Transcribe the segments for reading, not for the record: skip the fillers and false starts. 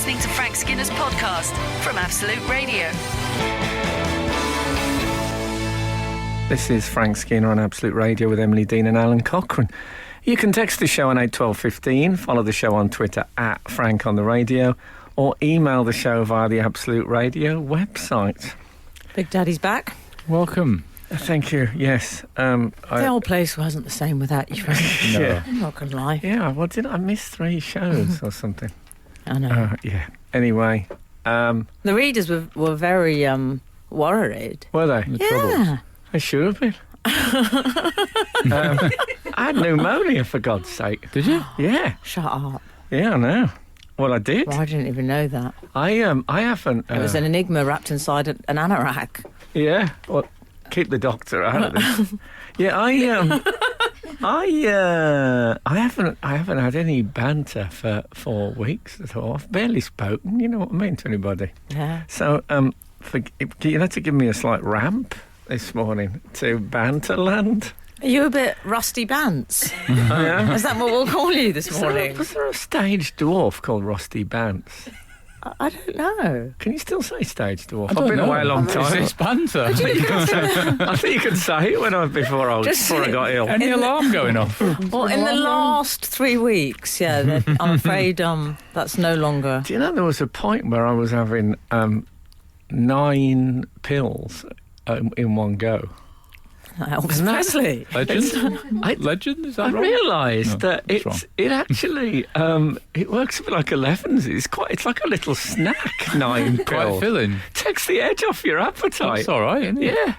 listening to Frank Skinner's podcast from Absolute Radio. This is Frank Skinner on Absolute Radio with Emily Dean and Alan Cochrane. You can text the show on 81215, follow the show on Twitter at Frank on the Radio, or email the show via the Absolute Radio website. Big Daddy's back. Welcome. Thank you, yes. The whole place wasn't the same without you, Frank. Yeah. I'm not going to lie. Yeah, well, did I miss 3 shows or something? I know. Yeah. Anyway. The readers were very worried. Were they? Yeah. They should have been. I had pneumonia, for God's sake. Did you? Yeah. Shut up. Yeah, I know. Well, I did. Well, I didn't even know that. I haven't. It was an enigma wrapped inside an anorak. Yeah. Well, keep the doctor out of this. Yeah, I haven't had any banter for 4 weeks at all. I've barely spoken. You know what I mean to anybody. Yeah. So, you had to give me a slight ramp this morning to Banterland. Are you a bit Rusty Bantz? I am. Is that what we'll call you this morning? Was there a stage dwarf called Rusty Bantz? I don't know. Can you still say stage dwarf? I've been away a long time. Is this banter? I think you could say it before I got ill. Any alarm going off? Well, in the last 3 weeks, yeah, I'm afraid that's no longer. Do you know there was a point where I was having 9 pills in one go? Elvis Presley. Legend? Is that I wrong? realised that that's wrong. it actually it works a bit like 11s. It's like a little snack. 9 Quite pills filling. takes the edge off your appetite. That's all right, isn't it? Yeah,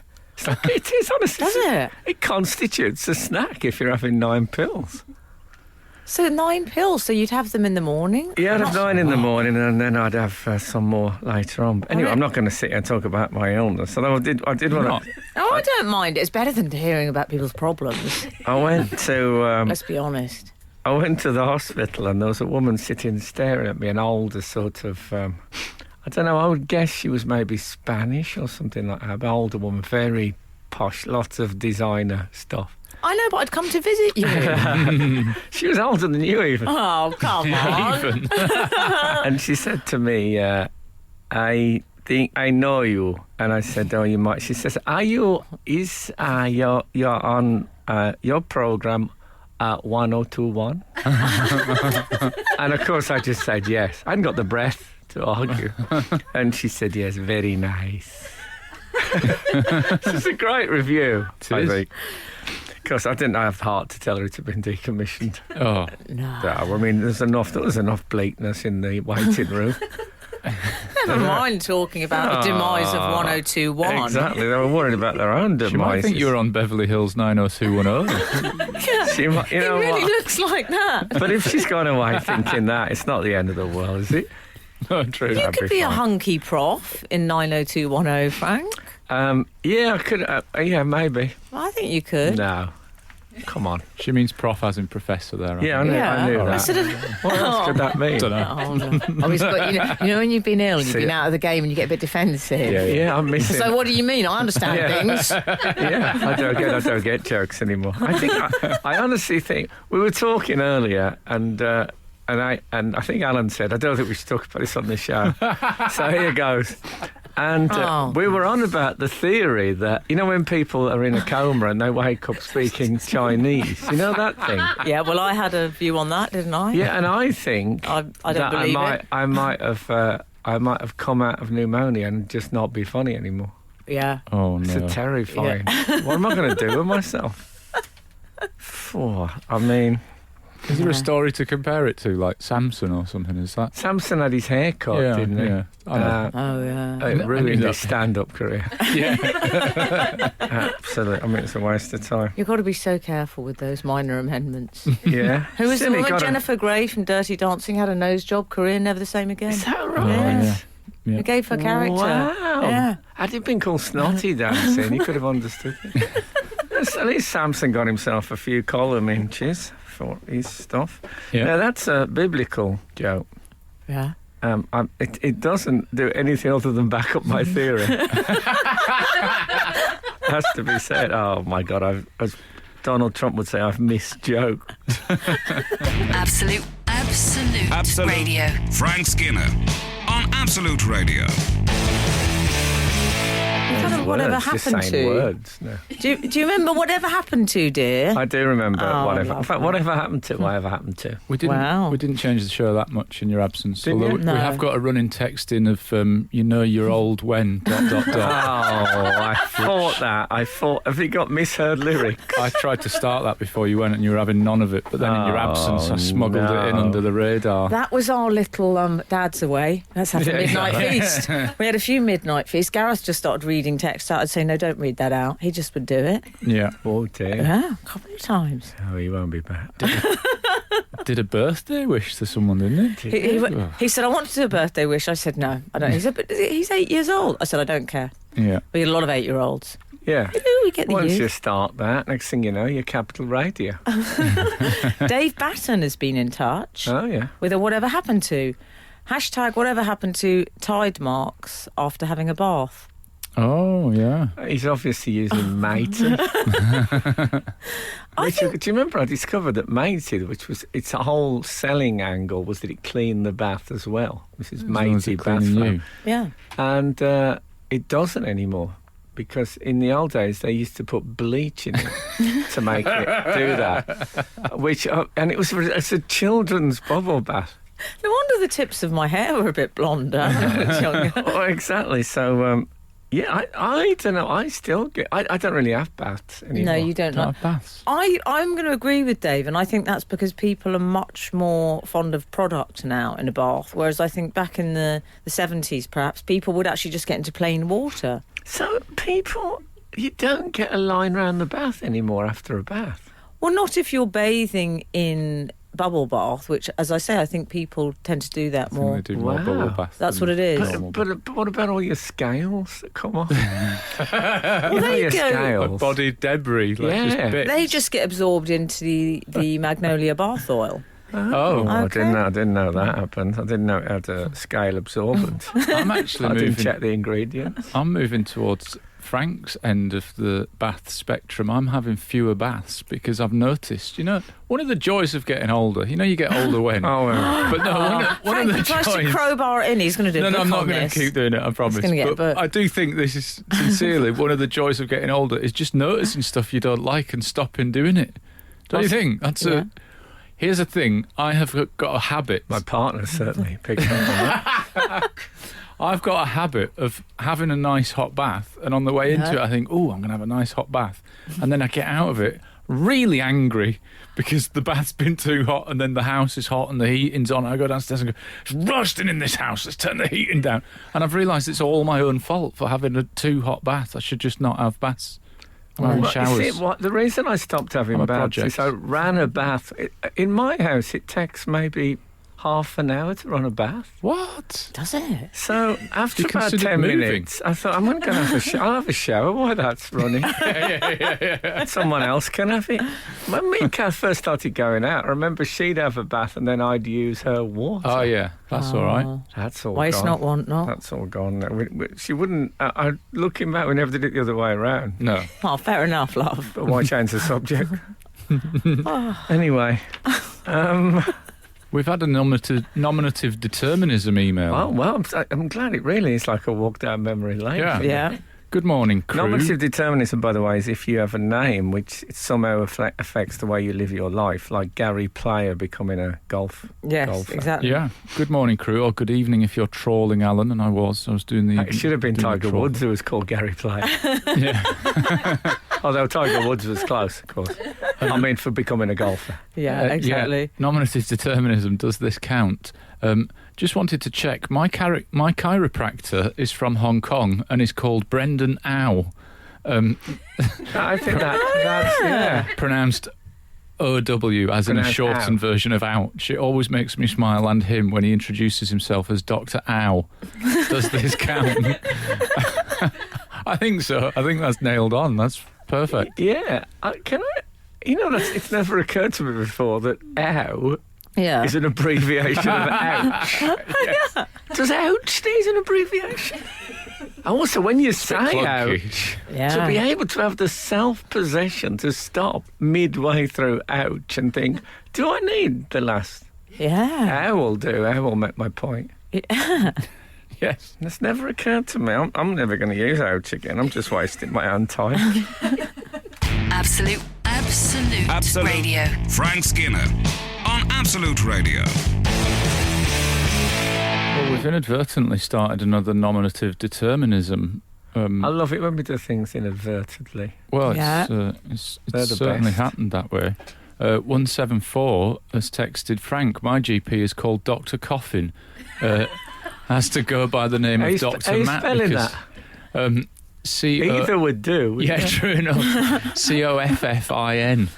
it is honestly. Does it? It constitutes a snack if you're having 9 pills. So 9 pills, so you'd have them in the morning? Yeah, I'd have 9 in the morning, and then I'd have some more later on. Anyway, I'm not going to sit here and talk about my illness. Although I did want to. Oh, I don't mind. It's better than hearing about people's problems. I went to. Let's be honest. I went to the hospital, and there was a woman sitting staring at me, an older sort of. I don't know. I would guess she was maybe Spanish or something like that. But older woman, very posh, lots of designer stuff. I know, but I'd come to visit you. She was older than you, even. Oh, come on. And she said to me, I think I know you. And I said, oh, you might. She says, you're on your program at 1021? And of course I just said yes. I hadn't got the breath to argue. And she said, yes, very nice. It's a great review, I think. Because I didn't have the heart to tell her it had been decommissioned. Oh. No. I mean, there was enough bleakness in the waiting room. Never mind talking about the demise of 1021. Exactly, they were worried about their own demise. She might think you were on Beverly Hills 90210. She might, it really looks like that. But if she's gone away thinking that, it's not the end of the world, is it? No, true. You That'd could be be a fine. hunky prof in 90210, Frank. Yeah, I could. Yeah, maybe. Well, I think you could. No, come on. She means prof as in professor there. Yeah, I knew I that. sort of, What else could that mean? Don't know. oh, no. Oh, he's got, you know when you've been ill and you've been out of the game and you get a bit defensive. Yeah, I'm missing. So what do you mean? I understand things. Yeah, I don't get jokes anymore. I honestly think we were talking earlier, and I think Alan said I don't think we should talk about this on the show. So here goes. And we were on about the theory that, you know, when people are in a coma and they wake up speaking Chinese, you know that thing? Yeah, well, I had a view on that, didn't I? Yeah, and I think I don't that believe it. I might have come out of pneumonia and just not be funny anymore. Yeah. Oh, no. It's terrifying. What am I going to do with myself? I mean... Is there a story to compare it to, like Samson or something? Is that? Samson had his hair cut, didn't he? Yeah. I know. Oh, yeah. It ruined that. his stand-up career. Yeah. Absolutely. I mean, it's a waste of time. You've got to be so careful with those minor amendments. Yeah. Who was the Silly, woman? gotta- Jennifer Grey from Dirty Dancing had a nose job, career never the same again. Is that right? Yes. Yeah. It gave her character. Wow. Yeah. Had it been called Snotty Dancing, you could have understood it. At least Samson got himself a few column inches for his stuff. Yeah. Now, that's a biblical joke. Yeah. It doesn't do anything other than back up my theory. Has to be said. Oh, my God, as Donald Trump would say, I've misjoked. Absolute Absolute Radio. Frank Skinner on Absolute Radio. Whatever Words, just happened saying to? words. No. Do you remember whatever happened to, dear? I do remember Oh, whatever. In fact, lovely. whatever happened to, whatever happened to. We didn't. Wow. We didn't change the show that much in your absence. Didn't Although you? No. we have got a running text in of you're old when ... Oh, I thought that. Have you got misheard lyrics? I tried to start that before you went, and you were having none of it. But then in your absence, I smuggled it in no. under the radar. That was our little Dad's away. Let's have a Yeah, midnight yeah. feast. We had a few midnight feasts. Gareth just started reading text out. I'd say, no, don't read that out. He just would do it. Yeah. Oh dear. Yeah, a couple of times. Oh, he won't be back. Did a birthday wish to someone, didn't he? He said, I want to do a birthday wish. I said, no, I don't. He said, but he's 8 years old. I said, I don't care. Yeah. We had a lot of 8-year-olds. Yeah. We get the Once you youth. start that, next thing you know, you're Capital Radio. Dave Batten has been in touch Oh, yeah. with a whatever happened to. Hashtag whatever happened to tide marks after having a bath. Oh, yeah. He's obviously using matey. Do you remember I discovered that matey, which was its whole selling angle, was that it cleaned the bath as well. This is long as matey it cleaning bath. you. Yeah. And it doesn't anymore. Because in the old days they used to put bleach in it to make it do that, and it's a children's bubble bath. No wonder the tips of my hair were a bit blonder when I was younger. Oh, exactly. So I don't know. I still get. I don't really have baths anymore. No, you don't. Not have baths. I'm going to agree with Dave, and I think that's because people are much more fond of product now in a bath, whereas I think back in the 70s, perhaps, people would actually just get into plain water. So people, you don't get a line round the bath anymore after a bath. Well, not if you're bathing in bubble bath, which, as I say, I think people tend to do that I think more. they do more Wow. bubble bath. That's than what it is. normal But what about all your scales that come off? Well, you know there you your go. bath. scales. Body debris, like Yeah. just bits. They just get absorbed into the magnolia bath oil. Oh, I Okay. didn't know that happened. I didn't know it had a scale absorbent. I'm actually I didn't moving. check the ingredients. I'm moving towards Frank's end of the bath spectrum. I'm having fewer baths because I've noticed, one of the joys of getting older, you get older when. Oh, But no, one Frank of the tries to joys. crowbar it in. He's going to do a No, book I'm not on going this. to keep doing it, I promise. gonna get a But book. I do think this is sincerely one of the joys of getting older is just noticing stuff you don't like and stopping doing it. Don't you think? Yeah. Here's a thing. I have got a habit. my partner certainly picked up on that. I've got a habit of having a nice hot bath, and on the way into it, I think, "Oh, I'm going to have a nice hot bath," and then I get out of it really angry because the bath's been too hot, and then the house is hot and the heating's on. I go downstairs and go, "It's roasting in this house. Let's turn the heating down." And I've realised it's all my own fault for having a too hot bath. I should just not have baths. I'm having Well, showers. you see, the reason I stopped having On a baths project. is I ran a bath. In my house, it takes maybe half an hour to run a bath. What? Does it? So after You about considered 10 moving? minutes, I thought, I'm going to have a shower. I'll have a shower while that's running. Someone else can have it. When me and Kath first started going out, I remember she'd have a bath and then I'd use her water. Oh yeah, that's all right. That's all Waste gone. not, want not. That's all gone. She wouldn't. Looking back, we never did it the other way around. No. Oh, fair enough, love. But why change the subject? Anyway. We've had a nominative determinism email. Oh, well, I'm glad it really is like a walk down memory lane. Yeah. Yeah. Good morning, crew. Nominative determinism, by the way, is if you have a name which somehow affects the way you live your life, like Gary Player becoming a golfer. Yes, exactly. Yeah. Good morning, crew, or good evening if you're trawling, Alan. And I was doing the. It should have been doing the Tiger trawl. Woods who was called Gary Player. Yeah. Although Tiger Woods was close, of course. I mean, for becoming a golfer. Yeah, exactly. Yeah. Nominative determinism, does this count? Just wanted to check. My chiropractor is from Hong Kong and is called Brendan Au. I think that's, yeah. Pronounced OW, as in a Pronounced shortened Au. version of ouch. It always makes me smile, and him, when he introduces himself as Dr. Au. Does this count? I think so. I think that's nailed on. That's perfect. Yeah. It's never occurred to me before that OW Yeah. is an abbreviation of ouch. Yeah. Does ouch need an abbreviation? Also, when you say clunky. ouch, Yeah. to be able to have the self-possession to stop midway through ouch and think, do I need the last Yeah. Air will do. Air will make my point. Yes. It's never occurred to me. I'm never going to use ouch again. I'm just wasting my own time. Absolute Radio. Frank Skinner on Absolute Radio. Well, we've inadvertently started another nominative determinism. I love it when we do things inadvertently. Well, Yeah. it's They're the certainly best. happened that way. 174 has texted, Frank, my GP is called Dr. Coffin. Has to go by the name of Dr. Are you Matt. spelling because, that? Either would do. Yeah, true enough. Coffin.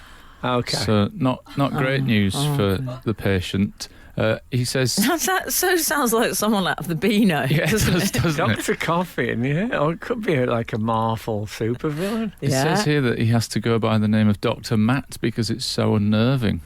Okay. So not great news for the patient. He says... That so sounds like someone out of the Beano. Yeah, it does, doesn't it? Dr. Coffin, yeah. Or it could be like a Marvel supervillain. It says here that he has to go by the name of Dr. Matt because it's so unnerving.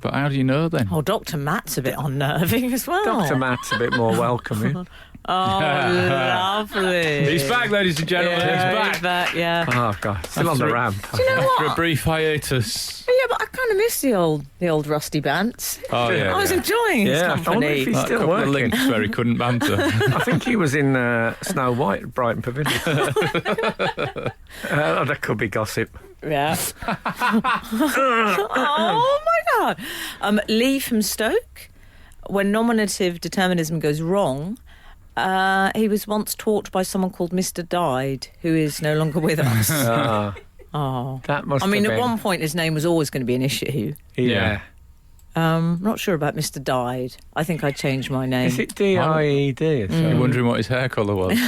But how do you know then? Oh, Dr. Matt's a bit unnerving as well. Dr. Matt's a bit more welcoming. Oh, lovely. He's back, ladies and gentlemen. Yeah, He's back. Yeah. Oh, God. Still on the ramp. Do you know After what? a brief hiatus. Yeah, but I kind of miss the old Rusty Bantz. Oh, yeah. I was enjoying his Yeah, I wonder company. if he's That still couple of working. links where he couldn't banter. I think he was in Snow White at Brighton Pavilion. That could be gossip. Yeah. Oh my God. Lee from Stoke. When nominative determinism goes wrong, he was once taught by someone called Mr. Died, who is no longer with us. Oh. That must I mean, have at been. one point his name was always going to be an issue. Yeah. Not sure about Mr. Died. I think I'd change my name. Is it D-I-E-D? or something? You're wondering what his hair colour was?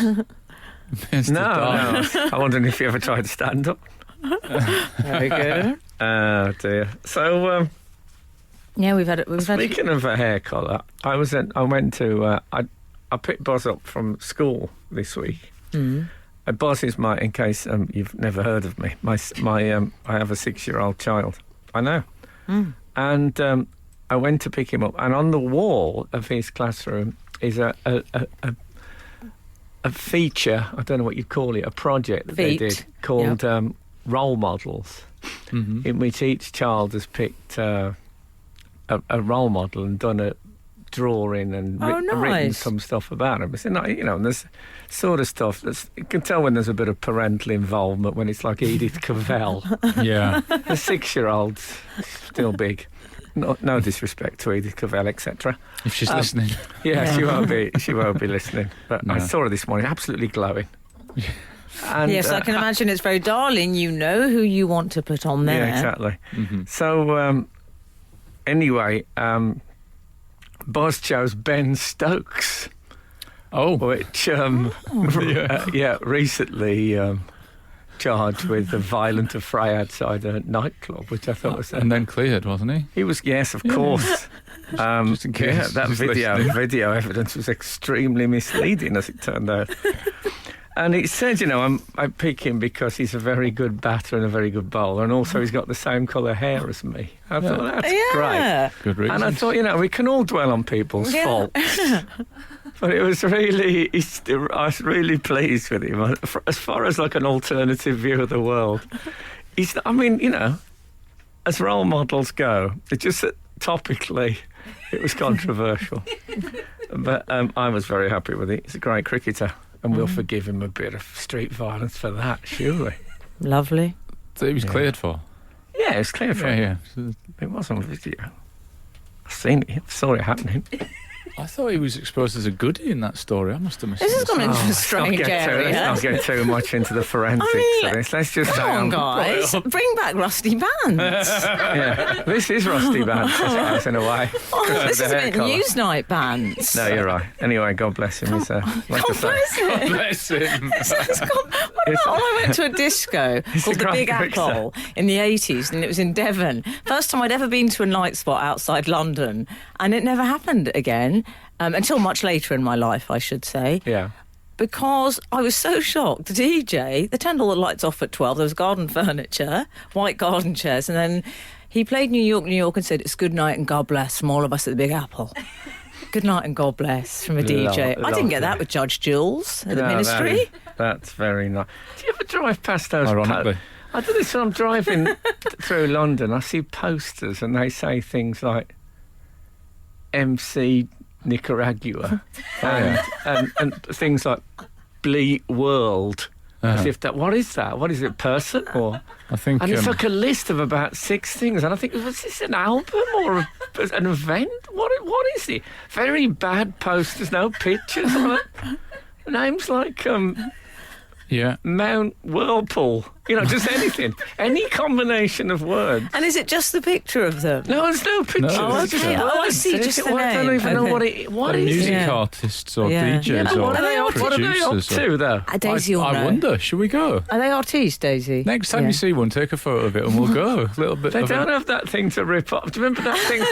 Mr. No, Died. no. I wondered if you ever tried to stand up. Very good. Oh, dear. So, Yeah, we've had. speaking of a hair colour, I picked Buzz up from school this week. Buzz is in case you've never heard of me, I have a 6-year-old child. I know. And I went to pick him up, and on the wall of his classroom is a feature, I don't know what you'd call it, a project that they did called Role Models, in which each child has picked a role model and done a drawing and written some stuff about him. So, and there's sort of stuff you can tell when there's a bit of parental involvement when it's like Edith Cavell. Yeah. The 6-year-old's still big. No disrespect to Edith Cavell, etc. If she's listening. Yeah, she won't be listening. But I saw her this morning, absolutely glowing. And, yes, I can imagine it's very darling. You know who you want to put on there. Yeah, exactly. So, anyway, Buzz chose Ben Stokes. Oh. Which, recently charged with the violent affray outside a nightclub, which I thought was... And then cleared, wasn't he? He was, yes, of course. Just in case. Yeah, that he's video listening. evidence was extremely misleading, as it turned out. And it said, I pick him because he's a very good batter and a very good bowler, and also he's got the same colour hair as me. I thought, that's great. Good reason. And I thought, we can all dwell on people's faults. But it was really, I was really pleased with him. As far as like an alternative view of the world, as role models go, it's just that topically it was controversial. But I was very happy with it. He's a great cricketer, and we'll forgive him a bit of street violence for that, surely. Lovely. So he was cleared for? Yeah, it was clear for him. Yeah. It was on video. I've seen it. I saw it happening. I thought he was exposed as a goodie in that story. I must have missed This has it. gone into a strange area. Let's not get too much into the forensics of this. Let's just say... Come on, guys. Bring back Rusty Bantz. Yeah, this is Rusty Bantz, I suppose, in a way. This The is a hair bit colour. Newsnight Bantz. No, you're right. Anyway, God bless him. He's, like I God say, bless him. Bless him. What about when I went to a disco called a the great Big cricketer. Apple in the 80s, and it was in Devon. First time I'd ever been to a night spot outside London, and it never happened again, until much later in my life, I should say. Yeah. Because I was so shocked. The DJ, they turned all the lights off at 12. There was garden furniture, white garden chairs, and then he played New York, New York, and said, "It's good night and God bless from all of us at the Big Apple." Good night and God bless from a DJ. I didn't get that with Judge Jules at the Ministry. That's very nice. Do you ever drive past those... Ironically. I do this when I'm driving through London. I see posters and they say things like, MC Nicaragua and things like Bleak World. As if that, what is that? What is it, person or? I think, and it's like a list of about 6 things, and I think, was this an album or an event? What is it? Very bad posters, no pictures. Names like Mount Whirlpool. Just anything, any combination of words. And is it just the picture of them? No, there's no picture. Oh, It's just okay. words. I see, just the I don't name. even know what is music it. artists or Yeah. DJs But or what are they up producers. to, though? Daisy will I know. wonder, should we go? Are they artistes, Daisy? Next time Yeah. you see one, take a photo of it and we'll go. A little bit They of don't have that thing to rip off. Do you remember that thing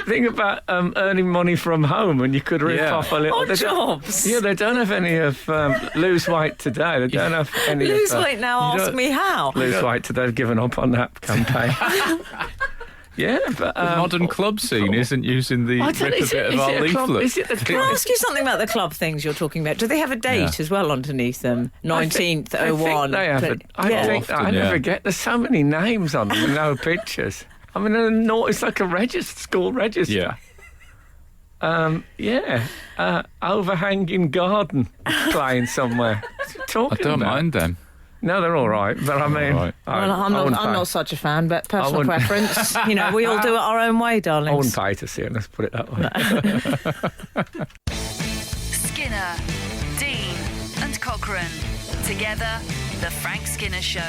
thing about earning money from home and you could rip off a little? Odd Jobs. Yeah, they don't have any of Lose Weight Today. They don't have any Lose of weight now, you ask don't- me how. Lose Weight Today. They've given up on that campaign. Yeah, but the modern club scene isn't using the I don't know, rip a is bit it- of is our it a club- leaflet. is it the Can I club? ask you something about the club things you're talking about? Do they have a date as well underneath them? 19th, I think 01. they have it. I think Often, I never yeah. get. There's so many names on them and no pictures. I mean, it's like a register, school register. Yeah. Overhanging garden playing somewhere. What's he I talking don't about? mind them. No, they're all right. But I mean, All right. Well, I'm not such a fan, but personal wouldn't- preference. We all do it our own way, I darlings. wouldn't pay to see it. Let's put it that way. Skinner, Dean, and Cochrane. Together, The Frank Skinner Show.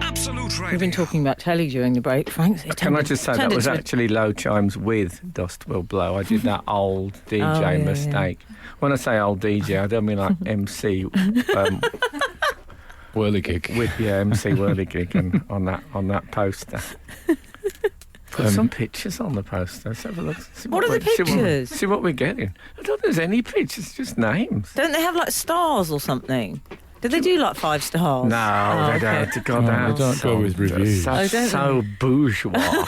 Absolute Radio. We've been talking about telly during the break, Frank. Can I just say that was actually Low Chimes with Dust Will Blow. I did that old DJ mistake. When I say old DJ, I don't mean like MC Whirligig. with MC Whirligig and on that poster. Put some pictures on the poster. Let's have a look. See What are the pictures? See what we're getting. I don't think there's any pictures, just names. Don't they have like stars or something? Did they do like 5 stars? No, they don't. okay. God, No, they don't go with reviews. That's Oh, don't so bourgeois.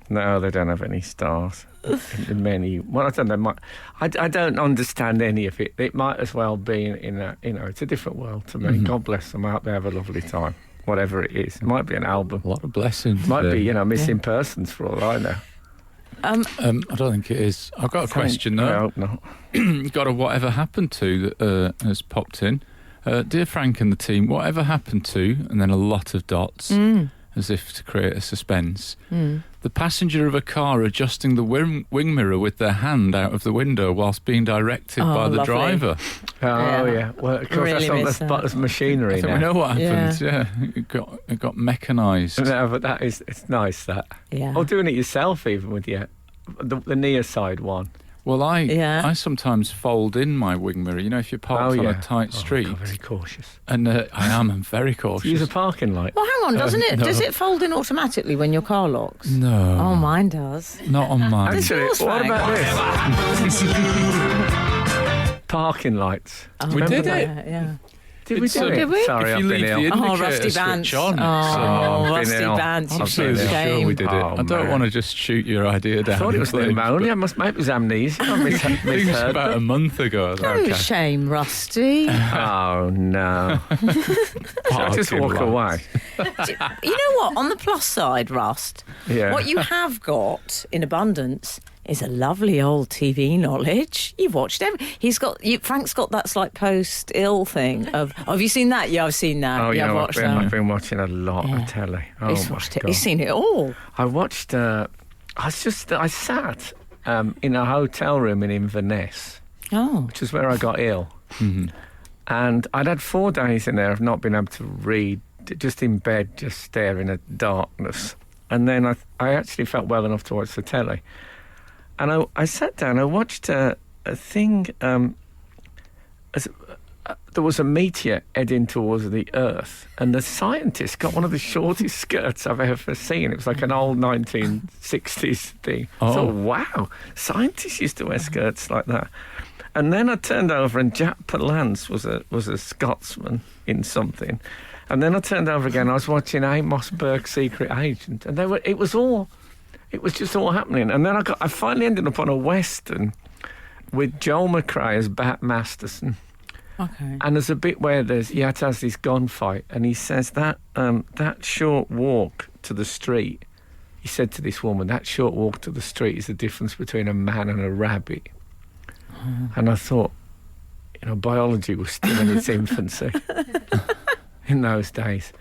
No, they don't have any stars. Many. Well, I don't know. I don't understand any of it. It might as well be in a. It's a different world to me. God bless them. I hope they have a lovely time. Whatever it is, it might be an album. A lot of blessings. Might there. be, missing persons for all I know. I don't think it is. I've got a question I though. hope not. Got a whatever happened to that has popped in. Dear Frank and the team, whatever happened to, and then a lot of dots, as if to create a suspense. The passenger of a car adjusting the wing mirror with their hand out of the window whilst being directed by the lovely. driver. Oh yeah. Well, of course, Really that's miss on that. the machinery I think now. we know what happens. Yeah, it got mechanised. No, but it's nice that. Yeah. Or doing it yourself, even with the near side one. Well, Yeah. I sometimes fold in my wing mirror. If you're parked on a tight street, God, very cautious. and I'm very cautious. Use a parking light. Well, hang on, doesn't it? no. Does it fold in automatically when your car locks? No, Oh, mine does. not on mine. Actually, yours, what Frank? about this? Parking lights. We did it. Yeah. Did we It's, do it? did we? Sorry, If I've you been leave ill. the Oh, indicator Rusty switch Bantz. on. Oh, I've Rusty been ill. Bantz. I've You been should ill. Sure, shame. we did it. Oh, I don't man. want to just shoot your idea down. I thought it was in flames, pneumonia. but Maybe it was amnesia. I I think it was misheard about a them. month ago. No shame, Rusty. Oh, no. Should I just Parking walk lights. away? You know what? On the plus side, Rust, Yeah. what you have got in abundance is a lovely old TV knowledge. You've watched Frank's got that slight post-ill thing of, have you seen that? Yeah, I've seen that. Oh, yeah, yeah, I've I've watched been, that. I've been watching a lot Yeah. of telly. Oh, He's my watched it. God. He's seen it all. I watched. I sat in a hotel room in Inverness, Oh. which is where I got ill, Mm-hmm. and I'd had 4 days in there of not being able to read, just in bed, just staring at darkness. And then I actually felt well enough to watch the telly, and I sat down. I watched a thing. There was a meteor heading towards the Earth, and the scientist got one of the shortest skirts I've ever seen. It was like an old 1960s thing. Oh. So, wow, scientists used to wear skirts like that. And then I turned over, and Jack Palance was a Scotsman in something. And then I turned over again. I was watching Amos Burke's Secret Agent, and it was just all happening. And then I finally ended up on a western with Joel McRae as Bat Masterson. Okay. And there's a bit where he had to have this gunfight, and he says that short walk to the street, he said to this woman, that short walk to the street is the difference between a man and a rabbit. And I thought, biology was still in its infancy in those days.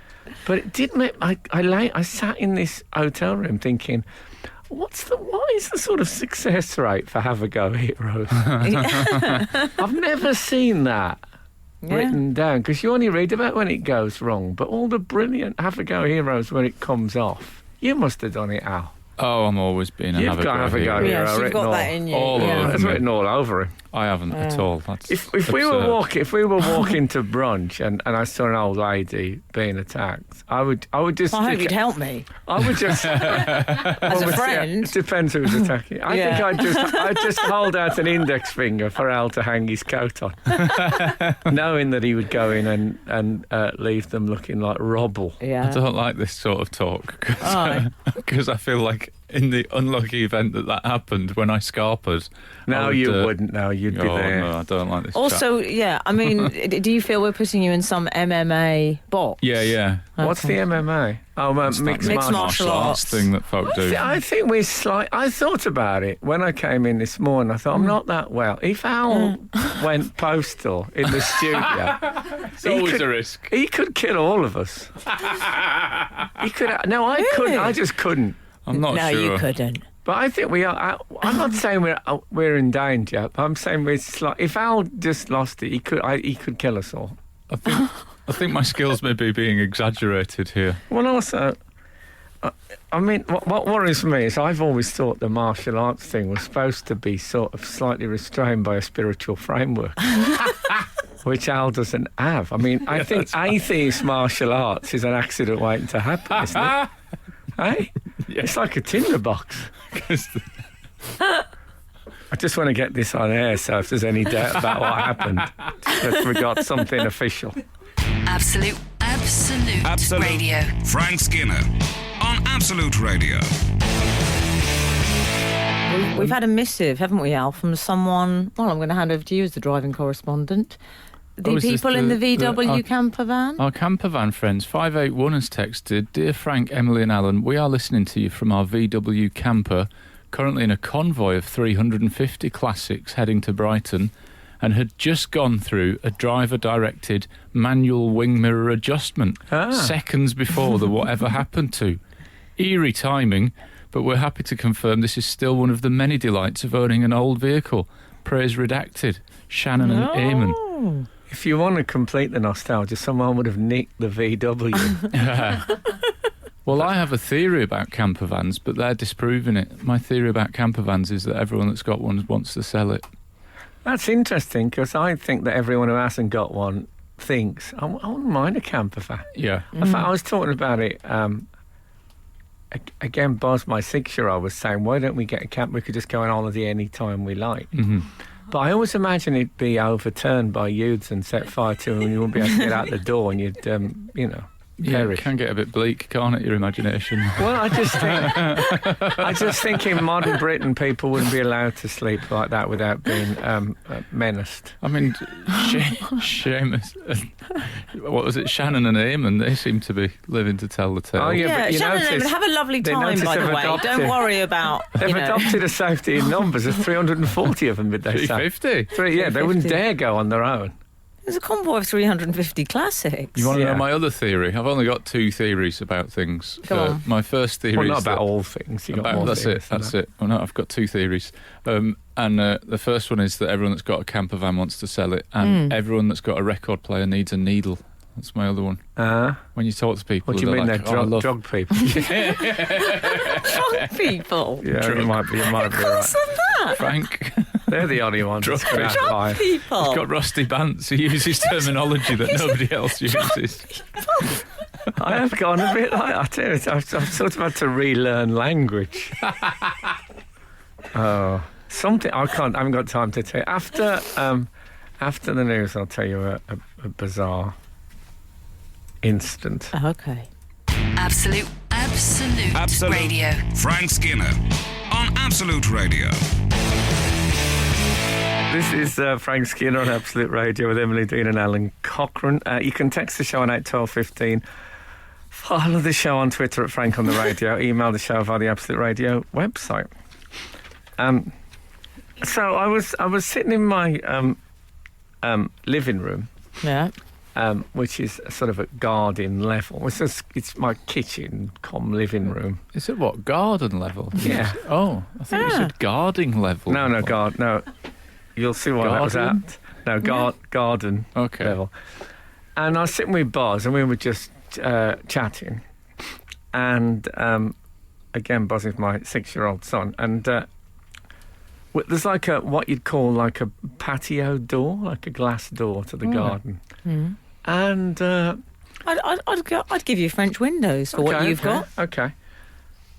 But it did make, I sat in this hotel room thinking, what is the sort of success rate for have-a-go heroes? I've never seen that written down, because you only read about when it goes wrong, but all the brilliant have-a-go heroes when it comes off. You must have done it, Al. Oh, I'm always being a You've got have-a-go hero. Yes, you've got that in you. It's written all over him. I haven't at all. That's if we were walking to brunch and I saw an old lady being attacked, I would just. I hope you'd help me. I would just. As a friend. It depends who's attacking. I think I'd just hold out an index finger for Al to hang his coat on, knowing that he would go in and leave them looking like rubble. Yeah. I don't like this sort of talk because I feel like in the unlucky event that happened when I scarpered. No, you wouldn't. No, you'd be there. No, I don't like this. Also, I mean, do you feel we're putting you in some MMA box? Yeah. Okay. What's the MMA? Oh, mixed martial arts thing that folk do. I think I thought about it when I came in this morning. I thought, I'm not that well. If Al went postal in the studio, it's always a risk. He could kill all of us. He could. No, I couldn't. I just couldn't. I'm not sure. No, you couldn't. But I think we are. I'm not saying we're in danger. I'm saying if Al just lost it, he could kill us all. I think my skills may be being exaggerated here. Well, also, I mean, what worries me is I've always thought the martial arts thing was supposed to be sort of slightly restrained by a spiritual framework, which Al doesn't have. I mean, I think atheist martial arts is an accident waiting to happen, isn't it? Hey? Yeah. It's like a tinderbox. I just want to get this on air, so if there's any doubt about what happened, that we got something official. Absolute Radio. Frank Skinner on Absolute Radio. We've had a missive, haven't we, Al, from someone. Well, I'm going to hand over to you as the driving correspondent. The people in the VW camper van? Our camper van friends. 581 has texted, Dear Frank, Emily and Alan, we are listening to you from our VW camper, currently in a convoy of 350 classics heading to Brighton, and had just gone through a driver-directed manual wing mirror adjustment seconds before the whatever happened to. Eerie timing, but we're happy to confirm this is still one of the many delights of owning an old vehicle. Praise redacted. Shannon and Eamon. If you want to complete the nostalgia, someone would have nicked the VW. Well, I have a theory about camper vans, but they're disproving it. My theory about camper vans is that everyone that's got one wants to sell it. That's interesting, because I think that everyone who hasn't got one thinks, I wouldn't mind a camper van. Yeah. In fact, I was talking about it, again, Boz, my 6-year-old, was saying, why don't we get a camper? We could just go on holiday any time we like. Mm-hmm. But I always imagine it'd be overturned by youths and set fire to them, and you wouldn't be able to get out the door, and you'd, Yeah, perish. it can get a bit bleak, can't it, your imagination? Well, I just think in modern Britain, people wouldn't be allowed to sleep like that without being menaced. I mean, Seamus, what was it, Shannon and Eamon, they seem to be living to tell the tale. Oh, yeah, but you Shannon and notice, Eamon, have a lovely they time, notice by the they've way. adopted- Don't worry about, They've adopted a safety in numbers. There's 340 of them, did they say? 350? Yeah, they wouldn't dare go on their own. There's a convoy of 350 classics. You want to Yeah. know my other theory? I've only got 2 theories about things. Go on. My first theory Well, is not about that- all things. You got more that's things it. than That's that. it. Well, no, I've got 2 theories, and the first one is that everyone that's got a camper van wants to sell it, and everyone that's got a record player needs a needle. That's my other one. When you talk to people, What do you mean like, they're drug people? Drunk people. Yeah, you might be right. Frank. They're the only ones. Drug that's gonna people. apply. People. He's got Rusty Bantz. He uses terminology that nobody else uses. I have gone a bit like that too. I've sort of had to relearn language. Something I haven't got time to tell you. After the news, I'll tell you a bizarre incident. Okay. Absolute Radio. Frank Skinner on Absolute Radio. This is Frank Skinner on Absolute Radio with Emily Dean and Alan Cochrane. You can text the show on 81215. Follow the show on Twitter at Frank on the Radio. Email the show via the Absolute Radio website. So I was sitting in my living room, which is sort of at garden level. It's my kitchen, living room. Is it what, garden level? Yeah. Oh, I think you said guarding level. No. You'll see what that was at. No, garden level. And I was sitting with Boz, and we were just chatting. And again, Boz is my 6-year-old son, and there's like what you'd call like a patio door, like a glass door to the garden. Mm. And I'd give you French windows for what you've got. Okay.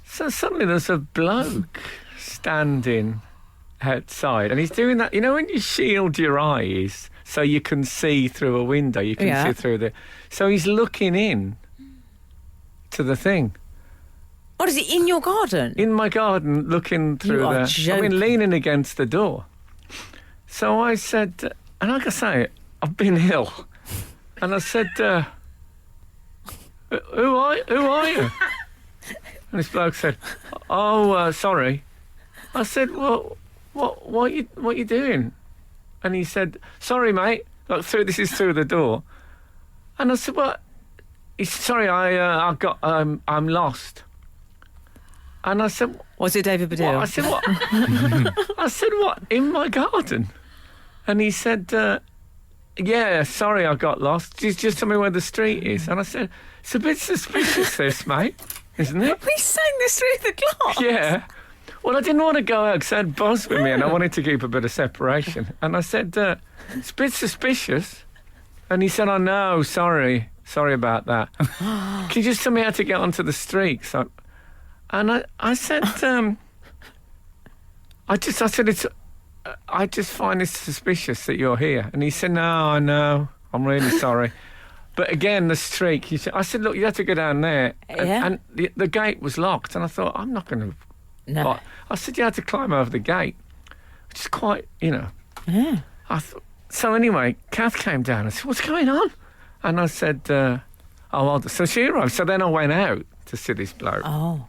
So suddenly there's a bloke standing outside, and he's doing that. You know when you shield your eyes so you can see through a window, you can see through the. So he's looking in to the thing. What is it in your garden? In my garden, looking through leaning against the door. So I said, and like I say, I've been ill. And I said, who are you? And this bloke said, sorry. I said, well, what are you doing? And he said, sorry, mate. This is through the door. And I said, what? He said, sorry, I'm lost. And I said, was it David Baddiel? I said, what? I said, what? In my garden? And he said, yeah, sorry, I got lost. Just tell me where the street is. And I said, it's a bit suspicious, this, mate, isn't it? We sang this through the glass. Yeah. Well, I didn't want to go out because I had Boz with me and I wanted to keep a bit of separation. And I said, it's a bit suspicious. And he said, I know, sorry about that. Can you just tell me how to get onto the street? And I said, I just find it suspicious that you're here. And he said, no, I know, I'm really sorry. But again, the streak, I said, look, you have to go down there. And the gate was locked. And I thought, I'm not going to. No. I said, you had to climb over the gate, which is quite, Yeah. So anyway, Kath came down and said, what's going on? And I said, so she arrived. So then I went out to see this bloke. Oh.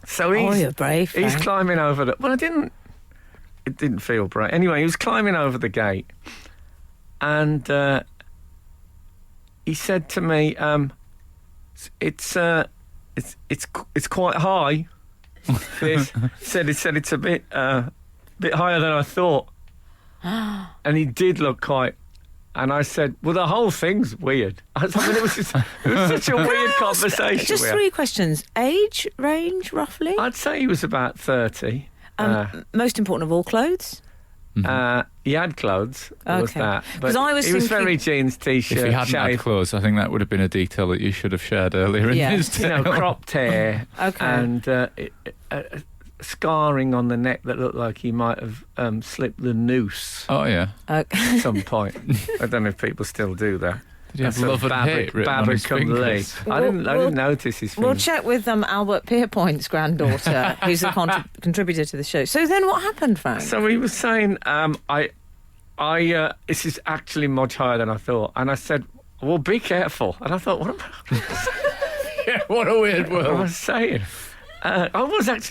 So you're brave, Frank. He's climbing over the. Well, it didn't feel brave. Anyway, he was climbing over the gate, and he said to me, "It's quite high." He said it's a bit higher than I thought, and he did look quite. And I said, well, the whole thing's weird. I mean, it was such a weird conversation. Just 3 questions. Age range, roughly? I'd say he was about 30. Most important of all, clothes? He had clothes. There was that. But I was he was very jeans, T-shirt, if he hadn't had clothes, I think that would have been a detail that you should have shared earlier in his tale. Cropped hair. Okay. And scarring on the neck that looked like he might have slipped the noose. Oh, yeah. At some point. I don't know if people still do that. Did he have love and hate written on his fingers? I didn't notice his fingers. We'll check with Albert Pierpoint's granddaughter, who's a contributor to the show. So then what happened, Frank? So he was saying, this is actually much higher than I thought. And I said, well, be careful. And I thought, what about... Yeah, what a weird world. I was saying... I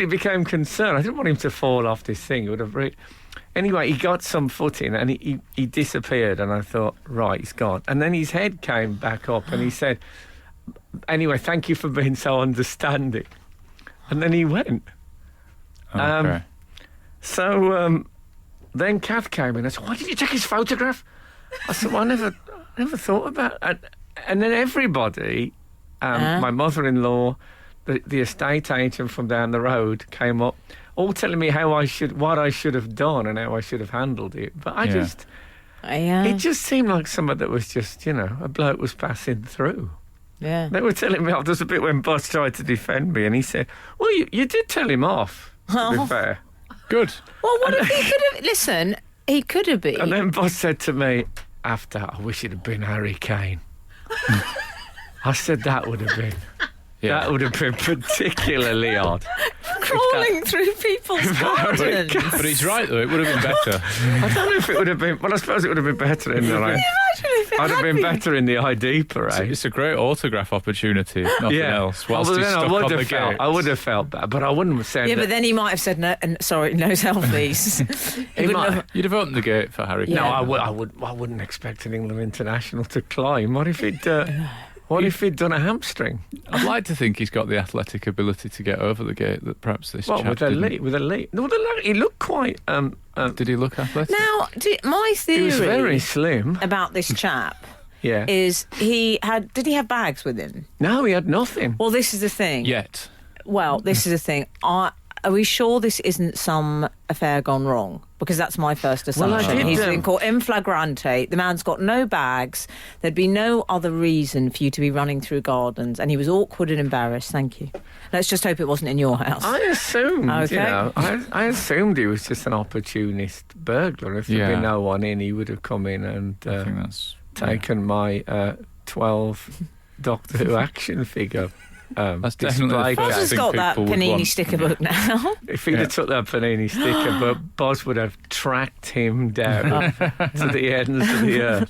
became concerned. I didn't want him to fall off this thing. It would have Anyway, he got some footing and he disappeared, and I thought, right, he's gone. And then his head came back up and he said, anyway, thank you for being so understanding. And then he went. Okay. So then Kath came in and said, why did you take his photograph? I said, well, I never thought about it. And then everybody, my mother-in-law, the estate agent from down the road came up, all telling me what I should have done and how I should have handled it. But it just seemed like something that was just, a bloke was passing through. Yeah. They were telling me off. There's a bit when Boss tried to defend me, and he said, well, you did tell him off, to be fair. Good. Well, what if he could have... Listen, he could have been. And then Boss said to me, after, I wish it had been Harry Kane. I said, that would have been... Yeah. That would have been particularly odd. crawling through people's gardens. But he's right, though. It would have been better. I don't know if it would have been. Well, I suppose it would have been better in the. Like, Imagine if it I'd have had been better in the ID parade. It's a great autograph opportunity, if nothing else. Whilst well, he's then stuck I would on the have felt. gates. I would have felt that, but I wouldn't have said. Yeah, that. but then he might have said, no, sorry, no selfies. He might. You'd have opened the gate for Harry. Yeah. No, I wouldn't expect an England international to climb. What if he'd done a hamstring? I'd like to think he's got the athletic ability to get over the gate that perhaps this What chap with a didn't. leap? With a leap? No, he looked quite. Did he look athletic? Now, my theory He was very slim. about this chap Yeah. is did he have bags with him? No, he had nothing. Well, this is the thing. Yet. Well, this is the thing. Are we sure this isn't some affair gone wrong? Because that's my first Well, I assumption. did, He's been caught in flagrante. The man's got no bags. There'd be no other reason for you to be running through gardens. And he was awkward and embarrassed. Thank you. Let's just hope it wasn't in your house. I assumed, Okay. I assumed he was just an opportunist burglar. If there'd Yeah. been no one in, he would have come in and I think that's taken my 12 Doctor Who action figure. That's definitely the display first Boz has thing got that people would Panini want. sticker book now. If he'd have took that Panini sticker, but Boz would have tracked him down to the ends of the earth.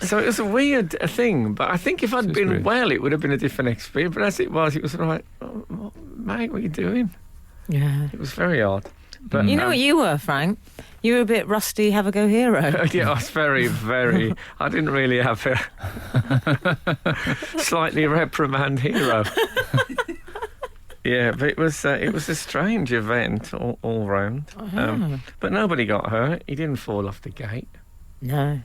So it was a weird thing, but I think if I'd It's been weird. well, it would have been a different experience. But as it was like, oh, mate, what are you doing? Yeah. It was very odd. But, You know what you were, Frank? You were a bit rusty, have a go hero. yeah, I was very, very. I didn't really have a slightly reprimand hero. Yeah, but it was a strange event all round. But nobody got hurt. He didn't fall off the gate. No.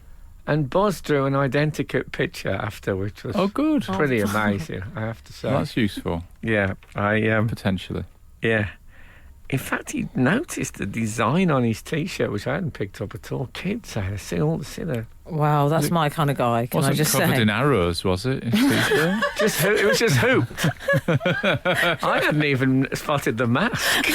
And Boz drew an identical picture after, which was Oh, good. pretty amazing, I have to say. That's useful, Yeah, potentially. yeah. In fact, he noticed the design on his T-shirt, which I hadn't picked up at all. Kids, I see all the Wow, that's my kind of guy, can I Wasn't just covered say? in arrows, was it? His t-shirt? it was just hooped. I hadn't even spotted the mask.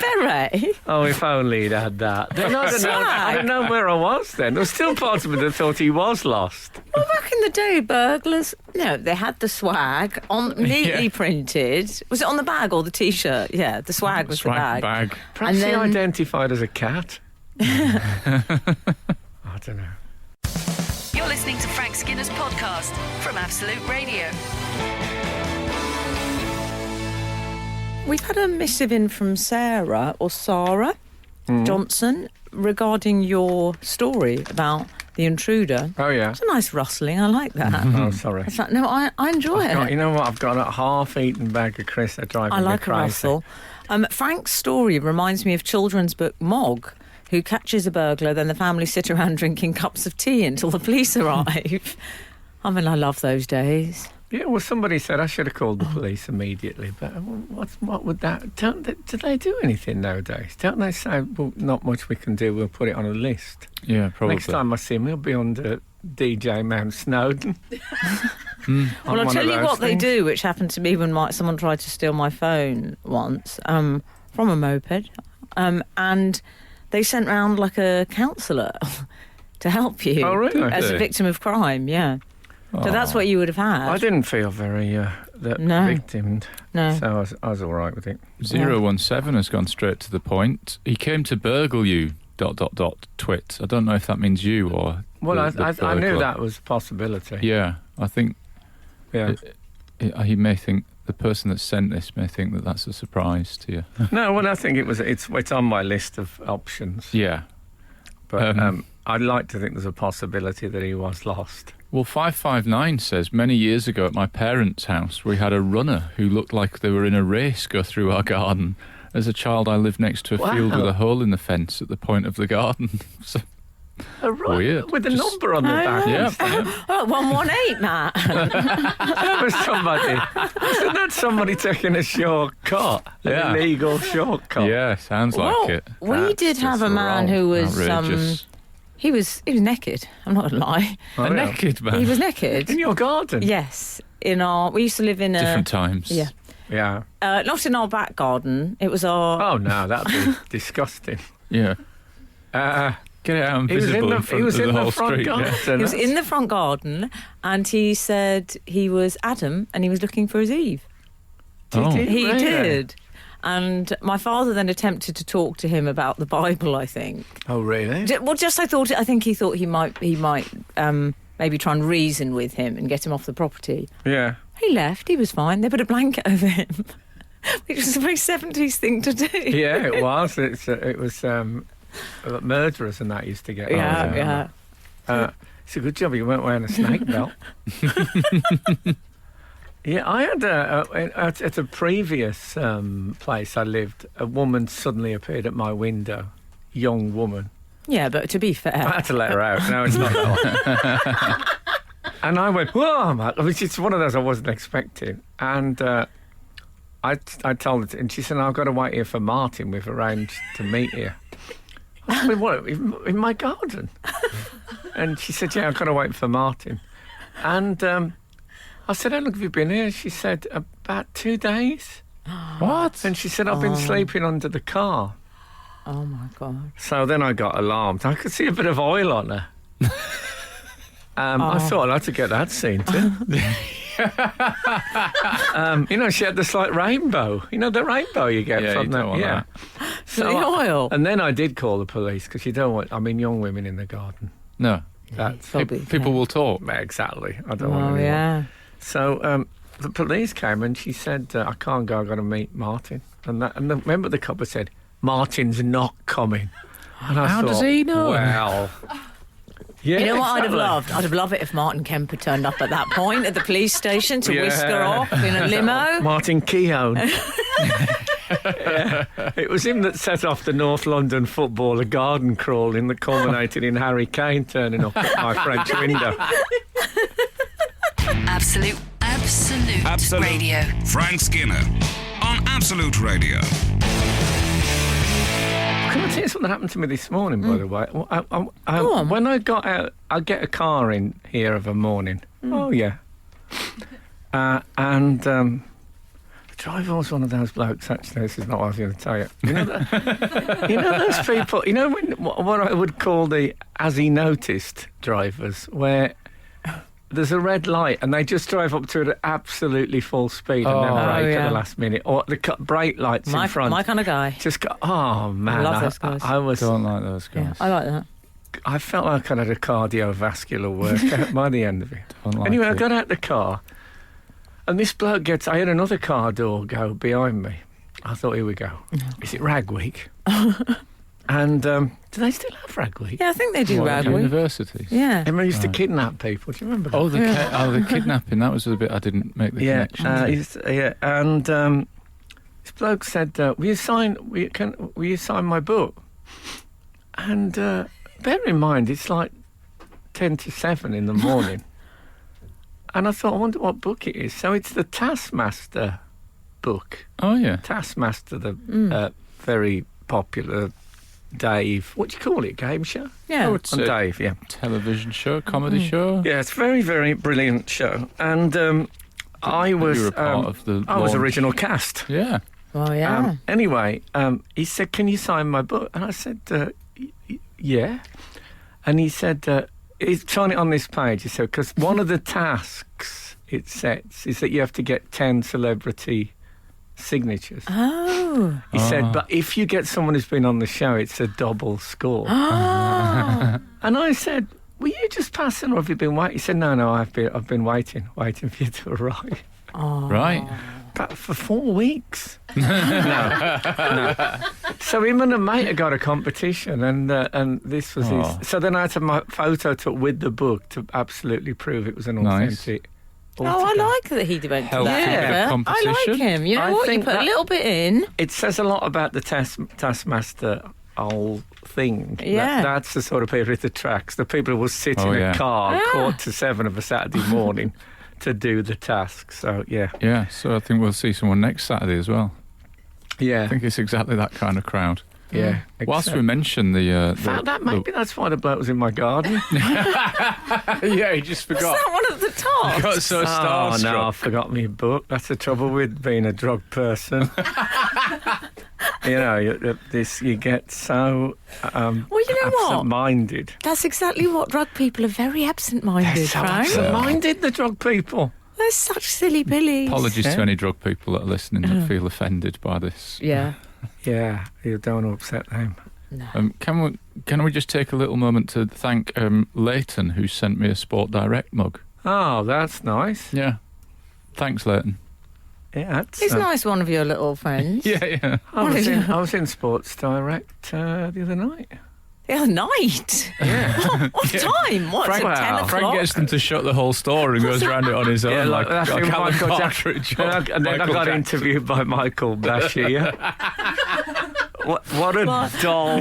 Beret. Oh, if only he'd had that. Then I don't know where I was then. There was still part of me that thought he was lost. Well, back in the day, burglars, no, they had the swag neatly Yeah. printed. Was it on the bag or the T-shirt? Yeah, the swag was Swag the bag. bag. Perhaps And he then- identified as a cat. I don't know. You're listening to Frank Skinner's podcast from Absolute Radio. We've had a missive in from Sarah Mm. Johnson regarding your story about the intruder. Oh, yeah. It's a nice rustling. I like that. Oh, sorry. It's like, no, I enjoy it. You know what? I've got a half-eaten bag of crisps that drive I me like a crazy. rustle. Frank's story reminds me of children's book Mog, who catches a burglar, then the family sit around drinking cups of tea until the police arrive. I mean, I love those days. Yeah, well, somebody said I should have called the police immediately, but what would that... Do they do anything nowadays? Don't they say, well, not much we can do, we'll put it on a list? Yeah, probably. Next time I see him, he'll be under DJ Mount Snowden. Well, I'll tell you what they do, which happened to me when someone tried to steal my phone once from a moped, and they sent round like a counsellor to help you Oh, really? as a victim of crime, yeah. So that's what you would have had. I didn't feel very No. victimed, No. so I was all right with it. 017 has gone straight to the point. He came to burgle you, ... twit. I don't know if that means you or Well, the I knew burglar. that was a possibility. Yeah, I think Yeah. he may think, the person that sent this may think that that's a surprise to you. No, well, I think it's on my list of options. Yeah. But I'd like to think there's a possibility that he was lost. Well, 559 says, many years ago at my parents' house, we had a runner who looked like they were in a race go through our garden. As a child, I lived next to a field with a hole in the fence at the point of the garden. So, weird. With a Just- number on the back. yeah. Oh, 118, Matt. That was somebody. Isn't that somebody taking a shortcut? Yeah. An illegal shortcut. Yeah, sounds like Well, it. we That's did have a just man wrong. who was Outrageous. he was naked. I'm not gonna lie. Oh, A yeah. naked man. He was naked. In your garden? Yes, we used to live in a Different times. Yeah, Yeah. not in our back garden. It was our. Oh, no, that'd be disgusting. Yeah. Get it out and He was visible in in front he was of in the whole the front street. garden. Yeah. He was in the front garden, and he said he was Adam, and he was looking for his Eve. Oh. He really? did. And my father then attempted to talk to him about the Bible, I think. Oh, really? Well, I think he thought he might maybe try and reason with him and get him off the property. Yeah. He left. He was fine. They put a blanket over him, which was a very 70s thing to do. Yeah, it was. It was murderers and that used to get. Yeah. It's a good job you weren't wearing a snake belt. Yeah, I had at a previous place I lived, a woman suddenly appeared at my window, young woman. Yeah, but to be fair, I had to let her out. No, it's not that one. And I went, whoa, man. It's one of those I wasn't expecting. And I told her, and she said, I've got to wait here for Martin. We've arranged to meet here. I said, what, in my garden? And she said, yeah, I've got to wait for Martin. And I said, how long have you been here? She said, about 2 days. What? And she said, I've been sleeping under the car. oh my God. So then I got alarmed. I could see a bit of oil on her. I thought I'd have to get that seen too. She had the slight rainbow. You know the rainbow you get Yeah, from you that. don't want that. The oil. And then I did call the police because you don't want. Young women in the garden. No. That's People will talk. exactly. I don't want Oh, anyone. yeah. So the police came and she said, I can't go. I've got to meet Martin. And the member of the couple said, Martin's not coming. And I How does thought, he know? Well. Yeah, You know what I'd have exactly. loved? I'd have loved it if Martin Kemper turned up at that point at the police station to Yeah. whisk her off in a limo. Martin Keown. Yeah. It was him that set off the North London footballer garden crawling that culminated in Harry Kane turning up at my French window. Absolute Radio. Frank Skinner on Absolute Radio. Can I tell you something that happened to me this morning, by the way? Go on. When I got out, I get a car in here of a morning. Oh, yeah. And the driver was one of those blokes, actually, this is not what I was going to tell you. You know those people, what I would call the as he noticed drivers, where there's a red light and they just drive up to it at absolutely full speed and then brake at the last minute, or the brake lights in front. My kind of guy. Just go, oh man! I love those guys. Don't like those guys. Yeah, I like that. I felt like I had a cardiovascular workout by the end of it. Don't like Anyway, I it. got out the car, and this bloke I had another car door go behind me. I thought, here we go. Is it Rag Week? And do they still have Rag Week? Yeah, I think they do What, rag week. universities. Yeah. They used to kidnap people. Do you remember that? Oh, the kidnapping. That was the bit I didn't make the connection. And this bloke said, "Will you sign my book?" And bear in mind, it's like 10 to 7 in the morning. And I thought, I wonder what book it is. So it's the Taskmaster book. Oh yeah. Taskmaster, the very popular Dave. What do you call it? Game show? Yeah. Oh, it's On a Dave, yeah. television show, comedy show. Yeah, it's a very, very brilliant show. And I was You were a part of the I was launch. original cast. Yeah. Oh, yeah. Anyway, he said, "Can you sign my book?" And I said, "Yeah." And he said, "He's trying it on this page." He said, "Because one of the tasks it sets is that you have to get 10 celebrity signatures." Oh. He said, "But if you get someone who's been on the show, it's a double score." Oh. And I said, "Were you just passing, or have you been waiting?" He said, "No, I've been waiting for you to arrive." Right. But for 4 weeks. No. So him and a mate had got a competition, and this was his. So then I had to have my photo took with the book to absolutely prove it was an Nice. authentic. Oh, I autograph. like that he went to Healthy that. bit of I like competition. him. You know I what? You think put a that- little bit in. It says a lot about the Taskmaster whole thing. Yeah. That's the sort of people at the tracks. The people who will sit Oh, in yeah. a car Yeah. 6:45 of a Saturday morning to do the task. So yeah. Yeah. So I think we'll see someone next Saturday as well. Yeah. I think it's exactly that kind of crowd. Yeah. Whilst we exactly. mention the Maybe that's why the bloke was in my garden. yeah, he just Is forgot. that one of the tops? Got so Oh starstruck. no, I forgot my book. That's the trouble with being a drug person. You get so Well, you know what? absent-minded. That's exactly what drug people are very absent-minded, They're so Frank. absent-minded, the drug people. They They're such silly pillies. Apologies Yeah. to any drug people that are listening that feel offended by this. Yeah. Yeah, you don't upset them. No. Can we just take a little moment to thank Leighton, who sent me a Sport Direct mug? Oh, that's nice. Yeah. Thanks, Leighton. Yeah, that's... He's a nice one of your little friends. Yeah. I was in Sports Direct the other night. The other night. Yeah. What time? What's Frank, it, 10 o'clock? Frank gets them to shut the whole store and goes around it on his own. Yeah, like that's like in Alan Michael Partridge. And then I got interviewed by Michael Bashir. What a doll.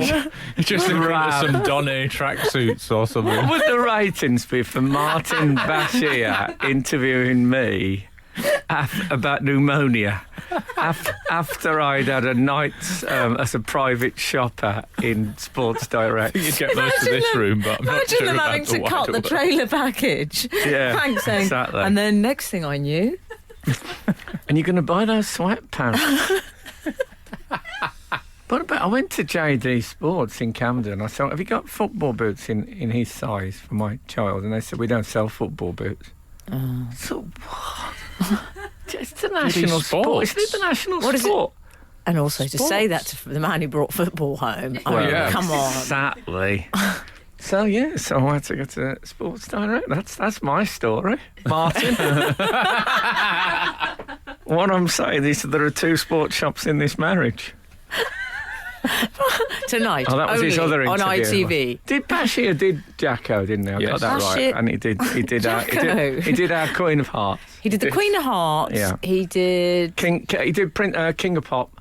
Just in front of some Donny tracksuits or something. What would the ratings be for Martin Bashir interviewing me about pneumonia after I'd had a night as a private shopper in Sports Direct? You'd get most of this room, but I'm not Imagine sure them about having the to cut the wider trailer package. Yeah, Frank saying, exactly. and then next thing I knew, And you're going to buy those sweatpants? What about, I went to JD Sports in Camden. I said, have you got football boots in his size for my child? And they said, we don't sell football boots. So what? It's the national sport. Isn't it the national What is it? sport? and also to say that to the man who brought football home. I mean, yeah. come on. Exactly. So I had to go to Sports Direct. That's my story, Martin. What I'm saying is there are two sports shops in this marriage. Tonight, Oh, that was his only other on interview. ITV. Did Bashir did Jacko, didn't he? I got Yes. that Bashir- right. And he did our Queen of Hearts. He did the Queen of Hearts. Yeah. He did. King King of Pop.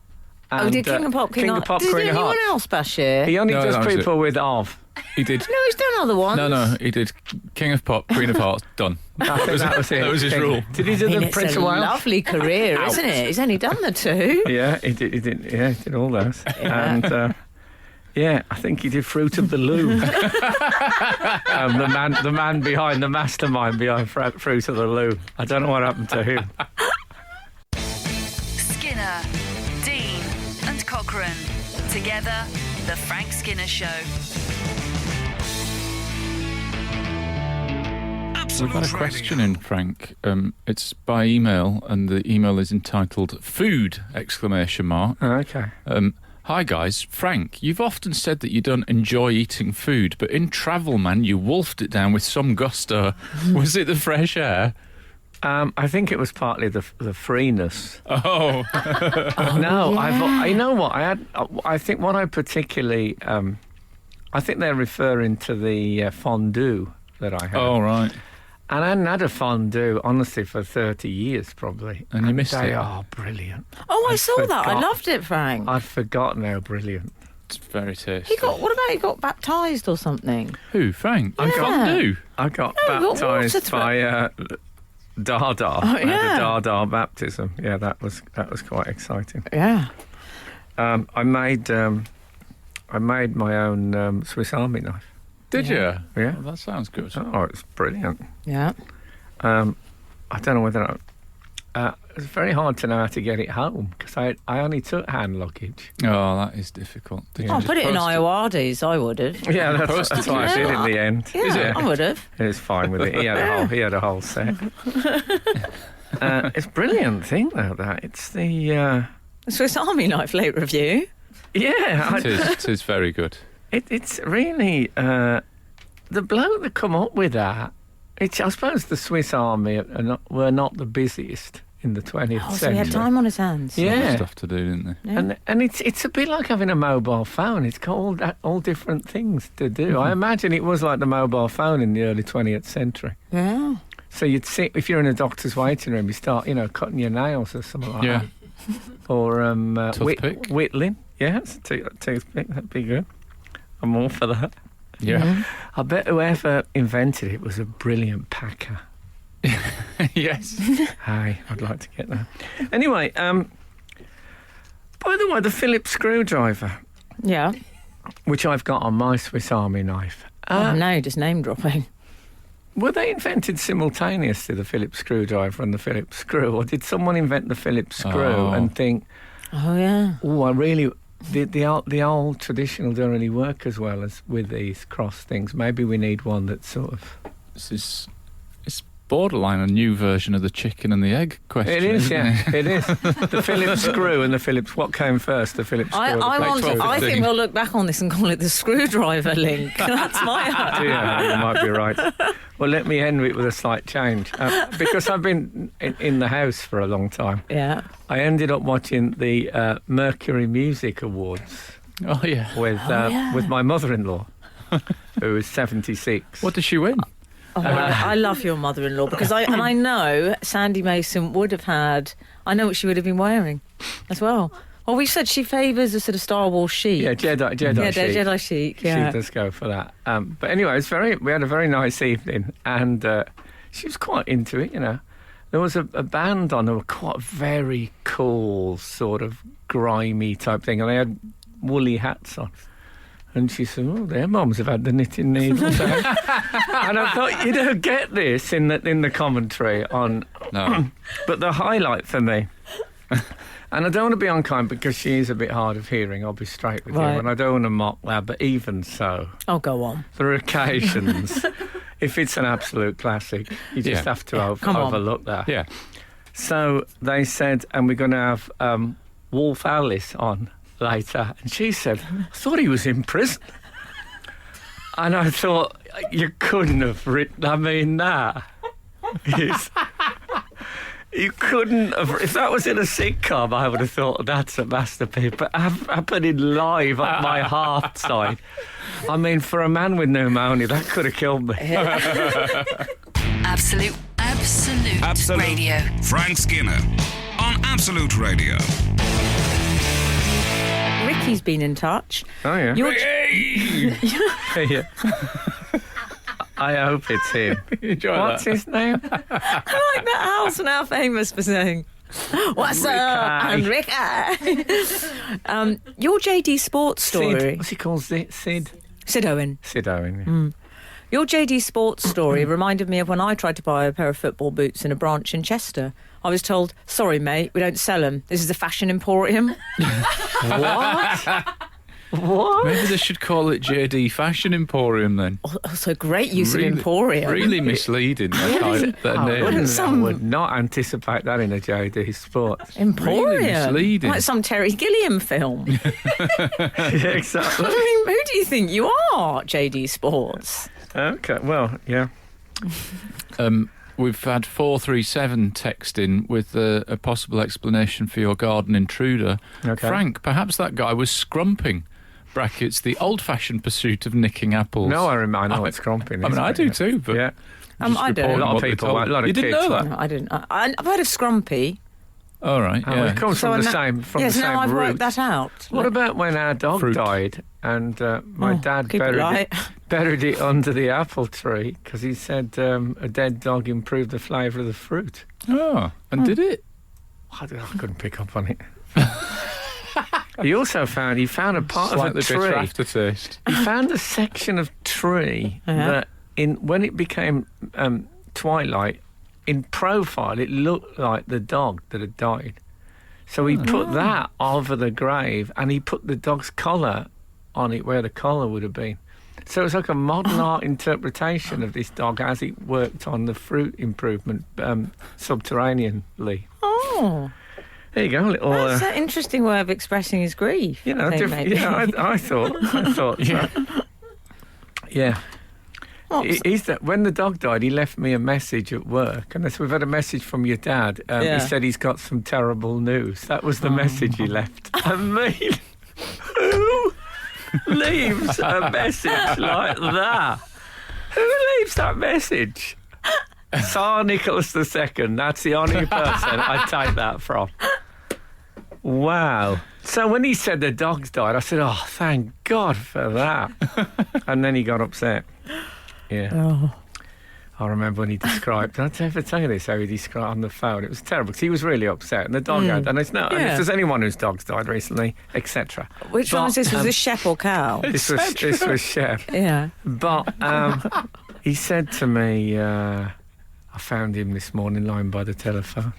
Oh, he did King of Pop. King of Pop, Did he Queen do of anyone Hearts. else, Bashir? He only No, does that was people with of. He did. No, he's done other ones. No, he did King of Pop, Queen of Hearts, done. I think that was it. That was his King. rule. Did he do I mean, the it's Prince a of Wales? lovely career, isn't it? He's only done the two. Yeah, he did all those. And yeah, I think he did Fruit of the Loom. The man behind the mastermind behind Fruit of the Loom. I don't know what happened to him. Skinner, Dean, and Cochrane. Together, The Frank Skinner Show. We've had a question in, Frank. It's by email, and the email is entitled "Food!" Okay. Hi guys, Frank, you've often said that you don't enjoy eating food, but in Travel Man you wolfed it down with some gusto. Was it the fresh air? I think it was partly the freeness. Oh, No, yeah. you know what? I think what I particularly, I think they're referring to the fondue that I had. oh right. And I hadn't had a fondue, honestly, for 30 years, probably. And you missed they it? are brilliant. Oh, I I saw that. I forgot. loved it, Frank. I'd forgotten how brilliant. It's very tasty. What about he got baptised or something? Who, Frank? Yeah. Fondue. I got No, you got baptised water by Dada. Oh, I had yeah. a Dada baptism. Yeah, that was quite exciting. Yeah. I made my own Swiss Army knife. Did you? Yeah. Oh, that sounds good. Oh, it's brilliant. Yeah. I don't know whether it's very hard to know how to get it home because I only took hand luggage. Oh, that is difficult. Did you I'll just put it in post Iowardes, I would have. Yeah, that's Postage what I did in note. the end. Yeah, I would have. He was fine with it. He had a whole set. It's a brilliant thing though. That it's the Swiss Army knife late review. yeah. It is very good. It's really the bloke that come up with that. I suppose the Swiss Army were not the busiest in the 20th Oh, so century. he had time on his hands. Yeah. Stuff to do, didn't they? Yeah. And it's a bit like having a mobile phone. It's got all different things to do. I imagine it was like the mobile phone in the early 20th century. Yeah. So you'd sit, if you're in a doctor's waiting room, you start, cutting your nails or something like Yeah. that. Or Toothpick. whittling. Yeah, it's a toothpick. That'd be good. I'm all for that. Yeah. I bet whoever invented it was a brilliant packer. Yes. Hi, I'd like to get that. Anyway, by the way, the Phillips screwdriver, Yeah. which I've got on my Swiss Army knife, Oh, no, just name dropping. were they invented simultaneously, the Phillips screwdriver and the Phillips screw, or did someone invent the Phillips screw Oh. and think, Oh, yeah. oh, I really... The old traditional don't really work as well as with these cross things. Maybe we need one that's sort of... It's borderline a new version of the chicken and the egg question. It is, isn't yeah, it? it is. The Phillips screw and the Phillips. What came first, the Phillips screw? I think we'll look back on this and call it the screwdriver link. That's my idea. Yeah, you might be right. Well, let me end it with a slight change. Because I've been in the house for a long time. Yeah. I ended up watching the Mercury Music Awards Oh, yeah. with my mother-in-law, who is 76. What did she win? Oh, I love your mother-in-law because I know Sandy Mason would have had. I know what she would have been wearing, as well. Well, we said she favours a sort of Star Wars chic. Yeah, Jedi chic. Jedi chic. Yeah, She does go for that. But anyway, we had a very nice evening, and she was quite into it. You know, there was a band on. They were quite very cool, sort of grimy type thing, and they had woolly hats on. And she said, "Oh, their mums have had the knitting needles out." And I thought, you don't get this in the commentary on. No. But the highlight for me, and I don't want to be unkind because she is a bit hard of hearing. I'll be straight with you, and I don't want to mock that. But even so, oh, go on. there are occasions, if it's an absolute classic, you just have to overlook that. Yeah. So they said, and we're going to have Wolf Alice on later, and she said, "I thought he was in prison." And I thought, you couldn't have written, I mean, that is, you couldn't have, if that was in a sitcom, I would have thought that's a masterpiece, but happening live at my heart side, I mean, for a man with pneumonia, that could have killed me. Absolute Radio. Frank Skinner on Absolute Radio. Ricky's been in touch. Oh, yeah. Yeah. I hope it's him. What's his name? I like that house now famous for saying, "What's up?" I'm Ricky. Your JD Sports story. Sid. What's he called? Sid? Sid Owen. Sid Owen, yeah. Your JD Sports story reminded me of when I tried to buy a pair of football boots in a branch in Chester. I was told, "Sorry, mate, we don't sell them. This is a fashion emporium." What? What? Maybe they should call it JD Fashion Emporium then. Also, great use of emporium. Really misleading, that name. I would not anticipate that in a JD Sports. Emporium? Really misleading. Like some Terry Gilliam film. Yeah, exactly. I mean, who do you think you are, JD Sports? Okay, well, yeah. We've had 437 text in with a possible explanation for your garden intruder. Okay. Frank, perhaps that guy was scrumping. Brackets, the old-fashioned pursuit of nicking apples. No, I know it's crumping. I mean, I do too, but yeah. I don't. A lot of people, a lot of you didn't kids. know that? No, I didn't. I've heard of Scrumpy. All right, Oh, yeah. it comes from the same yes, now I've root. worked that out. What about when our dog Fruit. died and my dad keep it light. buried it under the apple tree because he said a dead dog improved the flavour of the fruit. Oh, and did it? I couldn't pick up on it. He also found a part Slightly of a bitter tree. aftertaste. He found a section of tree that when it became twilight, in profile, it looked like the dog that had died. So he put that over the grave, and he put the dog's collar on it where the collar would have been. So it was like a modern art interpretation of this dog as it worked on the fruit improvement subterraneanly. Oh, There you go, little. that's an interesting way of expressing his grief. You know, I think, maybe. I thought. Yeah. Yeah. When the dog died, he left me a message at work, and we've had a message from your dad. He said he's got some terrible news. That was the message he left. I mean, who leaves a message like that? Who leaves that message? Tsar Nicholas II. That's the only person I'd take that from. Wow. So when he said the dogs died, I said, "Oh, thank God for that." And then he got upset. Yeah. Oh. I remember when he described, did I ever tell you this, how he described on the phone? It was terrible because he was really upset. And the dog had, and it's not, and if there's anyone whose dog's died recently, etc. Which one was this? Was this sheep or cow? This was Chef. Yeah. But he said to me, I found him this morning lying by the telephone.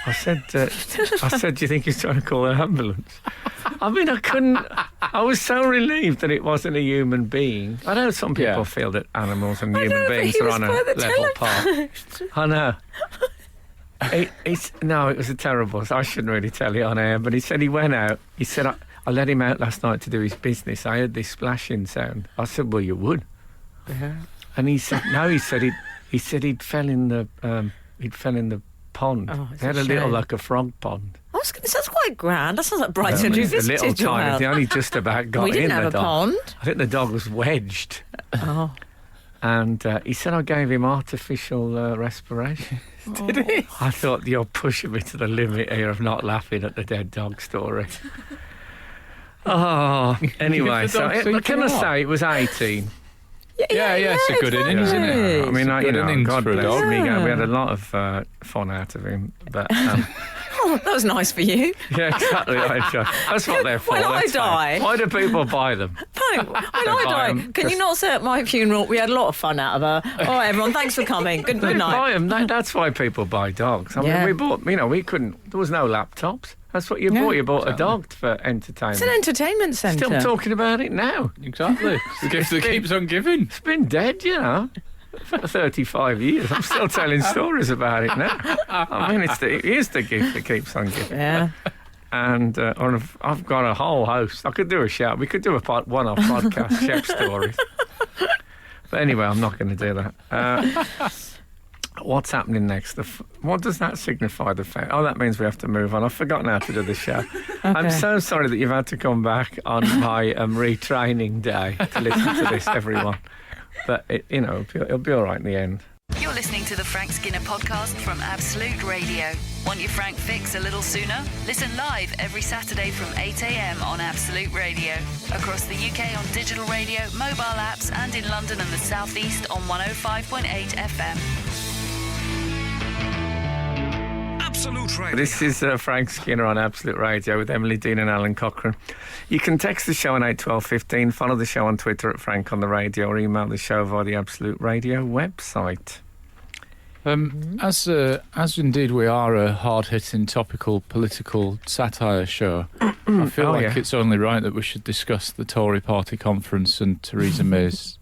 I said, "Do you think he's trying to call an ambulance?" I mean, I was so relieved that it wasn't a human being. I know some people feel that animals and human beings are on a level par. I know. It was a terrible. I shouldn't really tell you on air, but he said he went out. He said, I let him out last night to do his business. I heard this splashing sound. I said, well, you would. Yeah. And he said, no. He said he'd fell in the pond. Oh, They had a little, like a frog pond. I was going to say, that's quite grand. That sounds like Brighton. It You was a little visited your tiny. house. They only just about got We in didn't the have a dog. pond. I think the dog was wedged. Oh. And he said I gave him artificial respiration. Did he? I thought, you're pushing me to the limit here of not laughing at the dead dog story. Oh, anyway, Give the dog something can I to say it was 18? Yeah, it's a good innings, isn't it? I mean, It's a good innings God for a bless dog. him. We had a lot of fun out of him. But Oh, that was nice for you. yeah, exactly. That's what they're for. When I let's face it. die- Why do people buy them? Fine. When I buy die, 'em, can you not say at my funeral, we had a lot of fun out of her? All right, everyone, thanks for coming. Good They night. buy them. That's why people buy dogs. I Yeah. mean, we bought. We couldn't. There was no laptops. That's what you Yeah, bought. You bought a dog for entertainment. It's an entertainment centre. Still talking about it now. Exactly. It's the gift that keeps on giving. It's been dead, for 35 years. I'm still telling stories about it now. I mean, it is the gift that keeps on giving. Yeah. And I've got a whole host. I could do a shout. We could do a one-off podcast, chef stories. But anyway, I'm not going to do that. What's happening next? What does that signify? Oh, that means we have to move on. I've forgotten how to do the show. I'm so sorry that you've had to come back on my retraining day to listen to this, everyone. But it'll be all right in the end. You're listening to the Frank Skinner podcast from Absolute Radio. Want your Frank fix a little sooner? Listen live every Saturday from 8 a.m. on Absolute Radio. Across the UK on digital radio, mobile apps, and in London and the South East on 105.8 FM. Absolute Radio. This is Frank Skinner on Absolute Radio with Emily Dean and Alan Cochrane. You can text the show on 81215, follow the show on Twitter at Frank on the Radio, or email the show via the Absolute Radio website. As indeed we are a hard-hitting, topical, political satire show, I feel like it's only right that we should discuss the Tory party conference and Theresa May's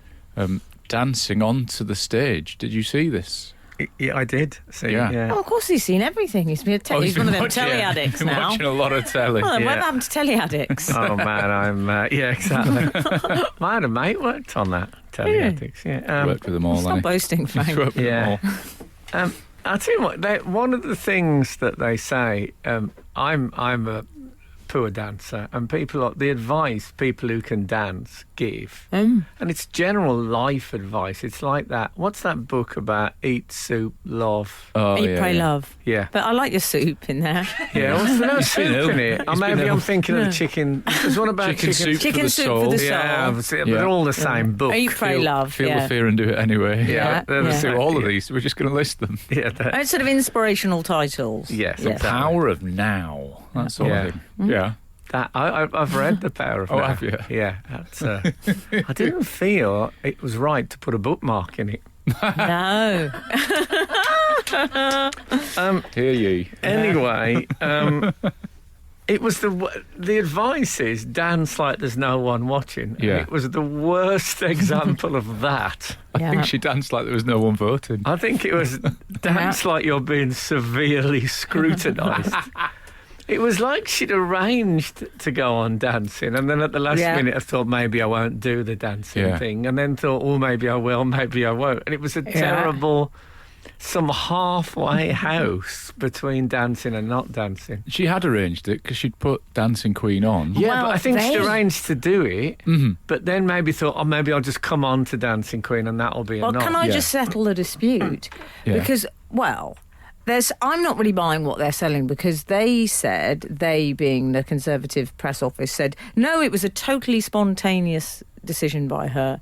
dancing onto the stage. Did you see this? Yeah, I did see. Yeah. Oh, of course he's seen everything. He's been he's one of them telly addicts been now. watching a lot of telly. Well, what happened to telly addicts? Oh man, I'm exactly. I had a mate worked on that telly addicts. Yeah, Worked with them all. Stop boasting, Frank. Worked with them all. I'll tell you what. One of the things that they say, I'm a poor dancer, and the advice people who can dance give, and it's general life advice. It's like that. What's that book about? Eat, soup, love. Eat, pray, love. Yeah. But I like your soup in there. Yeah, what's the no soup in it? Or maybe I'm thinking of the chicken. There's one about Chicken soup Chicken for the soup soul. for the soul. Yeah, they're all the same book. Eat, pray, love. Feel the fear and do it anyway. Yeah, they're the Let's do same. all of these. We're just going to list them. Yeah, It's sort of inspirational titles. yes, Yeah. exactly. Power of now. That sort of thing. Yeah. That I've read The Power of Oh, Now. have you? Yeah, that's. I didn't feel it was right to put a bookmark in it. No. Hear ye. Anyway, it was the advice is dance like there's no one watching. Yeah. And it was the worst example of that. I think she danced like there was no one voting. I think it was dance like you're being severely scrutinised. It was like she'd arranged to go on dancing, and then at the last minute I thought maybe I won't do the dancing thing, and then thought, oh, maybe I will, maybe I won't. And it was a terrible, some halfway house between dancing and not dancing. She had arranged it because she'd put Dancing Queen on. Yeah, Well, but I think she'd arranged to do it, but then maybe thought, oh, maybe I'll just come on to Dancing Queen and that'll be Well, enough. can I just settle the dispute? Yeah. Because, I'm not really buying what they're selling, because they being the Conservative press office, said, no, it was a totally spontaneous decision by her.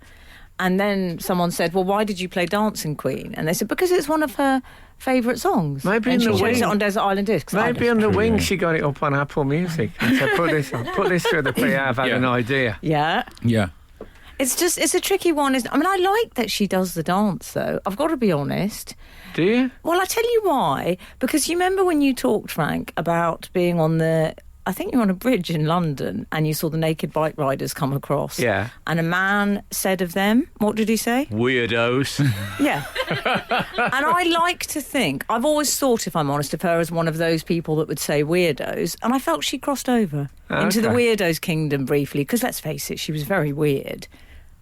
And then someone said, well, why did you play Dancing Queen? And they said, because it's one of her favourite songs. Maybe and in she the chose wing. it on Desert Island Discs. Maybe on the wing she got it up on Apple Music and said, put this through the PA, I've had an idea. Yeah. Yeah. It's a tricky one. I mean, I like that she does the dance, though. I've got to be honest. Do you? Well, I tell you why. Because you remember when you talked, Frank, about being on the I think you're on a bridge in London and you saw the naked bike riders come across. Yeah. And a man said of them, what did he say? Weirdos. Yeah. And I like to think, I've always thought, if I'm honest, of her as one of those people that would say weirdos. And I felt she crossed over into the weirdos kingdom briefly, because let's face it, she was very weird.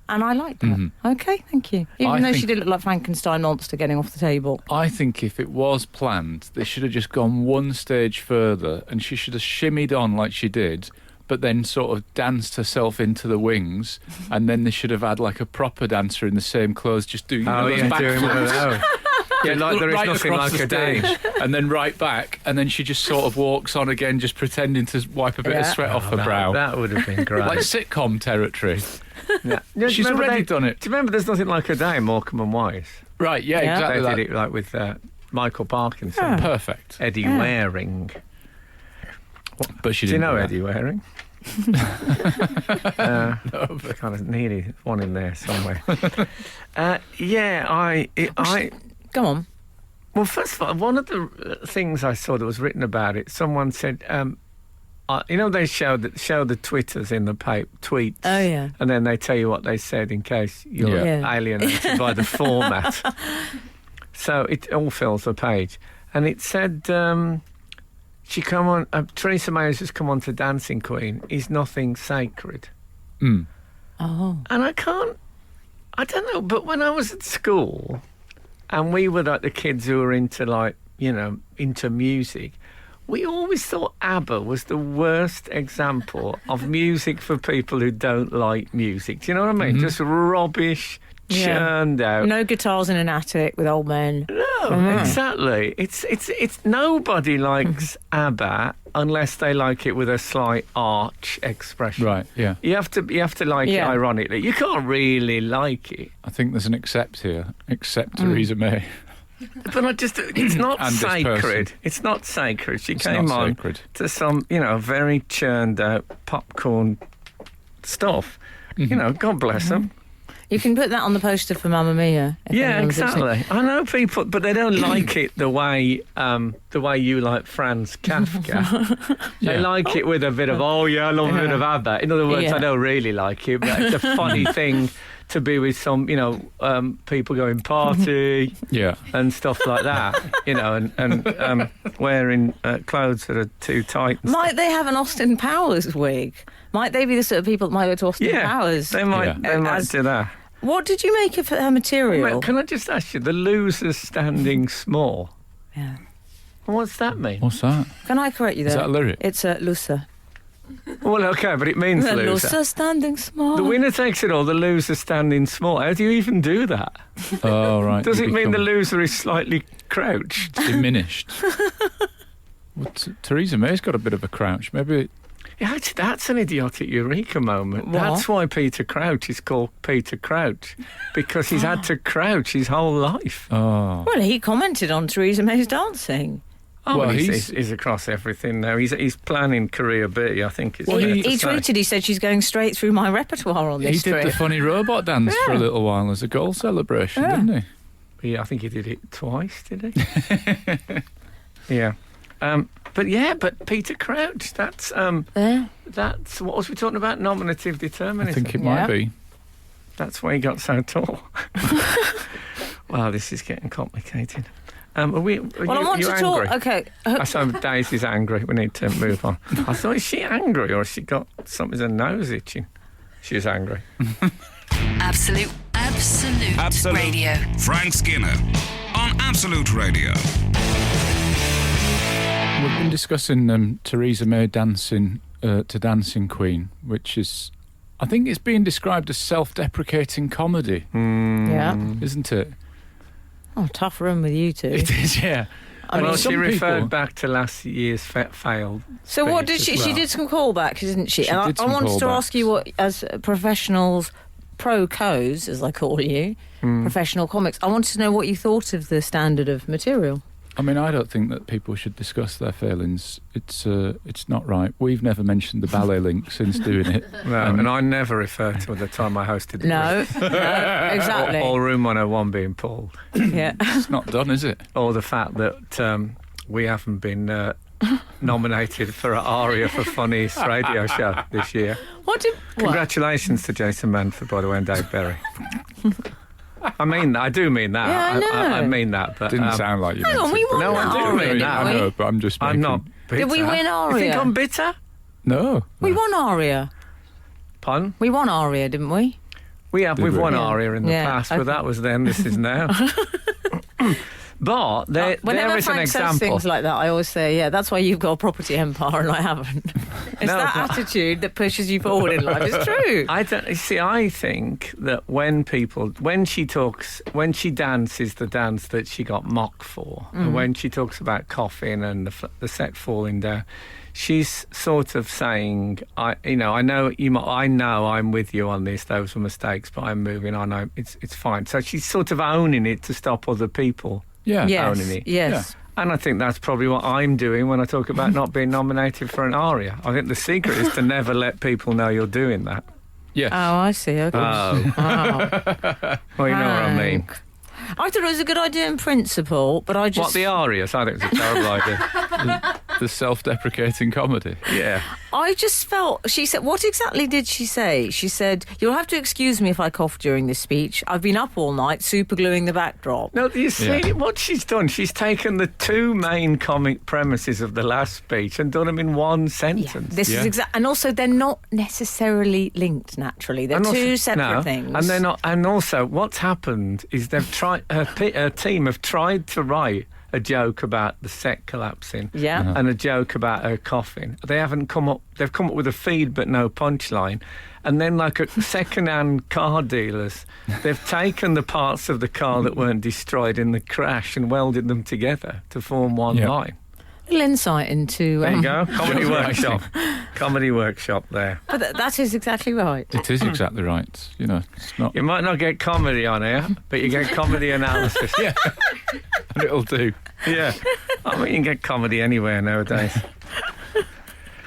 And I like that. Mm-hmm. Okay, thank you. Even though she did look like Frankenstein monster getting off the table. I think if it was planned, they should have just gone one stage further and she should have shimmied on like she did, but then sort of danced herself into the wings, and then they should have had like a proper dancer in the same clothes just doing those back doing one of flips. those. Yeah, like there is Right nothing across like the a day. stage, and then right back, and then she just sort of walks on again, just pretending to wipe a bit of sweat off her brow. That would have been great. Like sitcom territory. Yeah. She's already done it. Do you remember There's Nothing Like a Day, Morecambe and Wise? Right, yeah, Yeah. exactly They that. did it like with Michael Parkinson, Perfect. Eddie Waring. But she Do you didn't know that. Eddie Waring? Kind of nearly one in there somewhere. Go on. Well, first of all, one of the things I saw that was written about it, someone said, they show the Twitters in the tweets. Oh, yeah. And then they tell you what they said in case you're alienated by the format. So it all fills the page. And it said, Theresa May has just come on to Dancing Queen, is nothing sacred. Mm. Oh. And I don't know, but when I was at school and we were like the kids who were into into music, we always thought ABBA was the worst example of music for people who don't like music. Do you know what I mean? Mm-hmm. Just rubbish, churned out. No guitars in an attic with old men. No, exactly. It's nobody likes ABBA unless they like it with a slight arch expression. Right, yeah. You have to like it ironically. You can't really like it. I think there's an except here. Except Theresa May. But it's not And this sacred. person. It's not sacred. She It's came not on sacred. to some, very churned out popcorn stuff. God bless them. You can put that on the poster for Mamma Mia. if Yeah, anyone's listening. exactly. I know people, but they don't like it the way you like Franz Kafka. They Yeah. like it with a bit of, I love a bit of ABBA. In other words, Yeah. I don't really like it, but it's a funny thing to be with some, people going party Yeah. and stuff like that, and wearing clothes that are too tight. And Might they have an Austin Powers wig? Might they be the sort of people that might go to Austin Powers? they might do that. What did you make of her material? Wait, can I just ask you, the loser's standing small? Yeah. What's that mean? What's that? Can I correct you there? Is that a lyric? It's a loser. Well, okay, but it means The loser. loser standing small. The winner takes it all, the loser standing small. How do you even do that? Oh, right. Does You it mean the become loser is slightly crouched? diminished? Well, Theresa May's got a bit of a crouch. Maybe. Yeah, that's an idiotic eureka moment. What? That's why Peter Crouch is called Peter Crouch, because he's had to crouch his whole life. Oh. Well, he commented on Theresa May's dancing. Oh, Well, well, he's across everything now. He's planning career B, I think. Well, he fair to say. tweeted, he said she's going straight through my repertoire on He this did trip. the funny robot dance for a Yeah. little while as a goal celebration, Yeah. didn't he? Yeah, I think he did it twice, did he? Yeah. But Peter Crouch, that's what was we talking about? Nominative determinism. I think it Yeah. might be. That's why he got so tall. Wow, this is getting complicated. Are Well, I want you to angry? talk. Okay. I saw Daisy's angry. We need to move on. I thought, is she angry or has she got something's her nose itching? She's angry. Absolute Radio. Frank Skinner on Absolute Radio. We've been discussing Theresa May dancing to Dancing Queen, which is, I think it's being described as self-deprecating comedy, Yeah. isn't it? Oh, tough room with you two. It is, yeah. I Well, mean, she some referred people- back to last year's failed. So what speech did she? as She well. did some callbacks, didn't she? She And did I some wanted to callbacks. ask you what, as professionals, pro-cos, as I call you, professional comics, I wanted to know what you thought of the standard of material. I mean, I don't think that people should discuss their failings. It's not right. We've never mentioned the ballet link since doing it. No, and I never refer to the time I hosted the No, Brits. no, exactly. Or Room 101 being pulled. Yeah. It's not done, is it? Or the fact that we haven't been nominated for an ARIA for Funniest Radio Show this year. What? Congratulations to Jason Manford, by the way, and Dave Berry. I mean, I do mean that. Yeah, I know. I mean that, but Didn't sound like you. Hang on, we won No, I that do ARIA, mean didn't that. we? I know, but I'm just making... I'm not bitter. Did we win ARIA? You think I'm bitter? No. We won ARIA. Pun? We won ARIA, didn't we? We've we? won Yeah. ARIA in the Yeah, past, okay. but that was then, this is now. But there Whenever is an Frank says example. things like that, I always say, yeah, that's why you've got a proproperty empire and I haven't. It's No, that but- attitude that pushes you forward in life. It's true. I think that when she dances the dance that she got mocked for, and when she talks about coughing and the set falling down, she's sort of saying, I know I'm with you on this. Those were mistakes, but I'm moving on. It's fine. So she's sort of owning it to stop other people Yeah. owning it. Yes. And I think that's probably what I'm doing when I talk about not being nominated for an ARIA. I think the secret is to never let people know you're doing that. Yes. Oh, I see. Okay. Oh, Oh. well, you know what I mean. I thought it was a good idea in principle, but I just... What, the ARIAs? I think it's a terrible idea. The self-deprecating comedy. Yeah. I just felt... She said... What exactly did she say? She said, you'll have to excuse me if I cough during this speech. I've been up all night supergluing the backdrop. No, you see Yeah. what she's done? She's taken the two main comic premises of the last speech and done them in one sentence. This Yeah. is exact, and also they're not necessarily linked naturally. They're And also- two separate no, things. And they're not. And also, what's happened is they've tried. Her team have tried to write a joke about the set collapsing, Yeah. and a joke about her coughing. They haven't come up. They've come up with a feed but no punchline. And then, like a second-hand car dealers, they've taken the parts of the car that weren't destroyed in the crash and welded them together to form one Yeah. line. Little insight into. There you go, comedy Joke workshop, comedy workshop there. But that is exactly right. It is exactly right. You know, it's not... You might not get comedy on here, but you get comedy analysis. Yeah. And it'll do. Yeah. I mean, you can get comedy anywhere nowadays.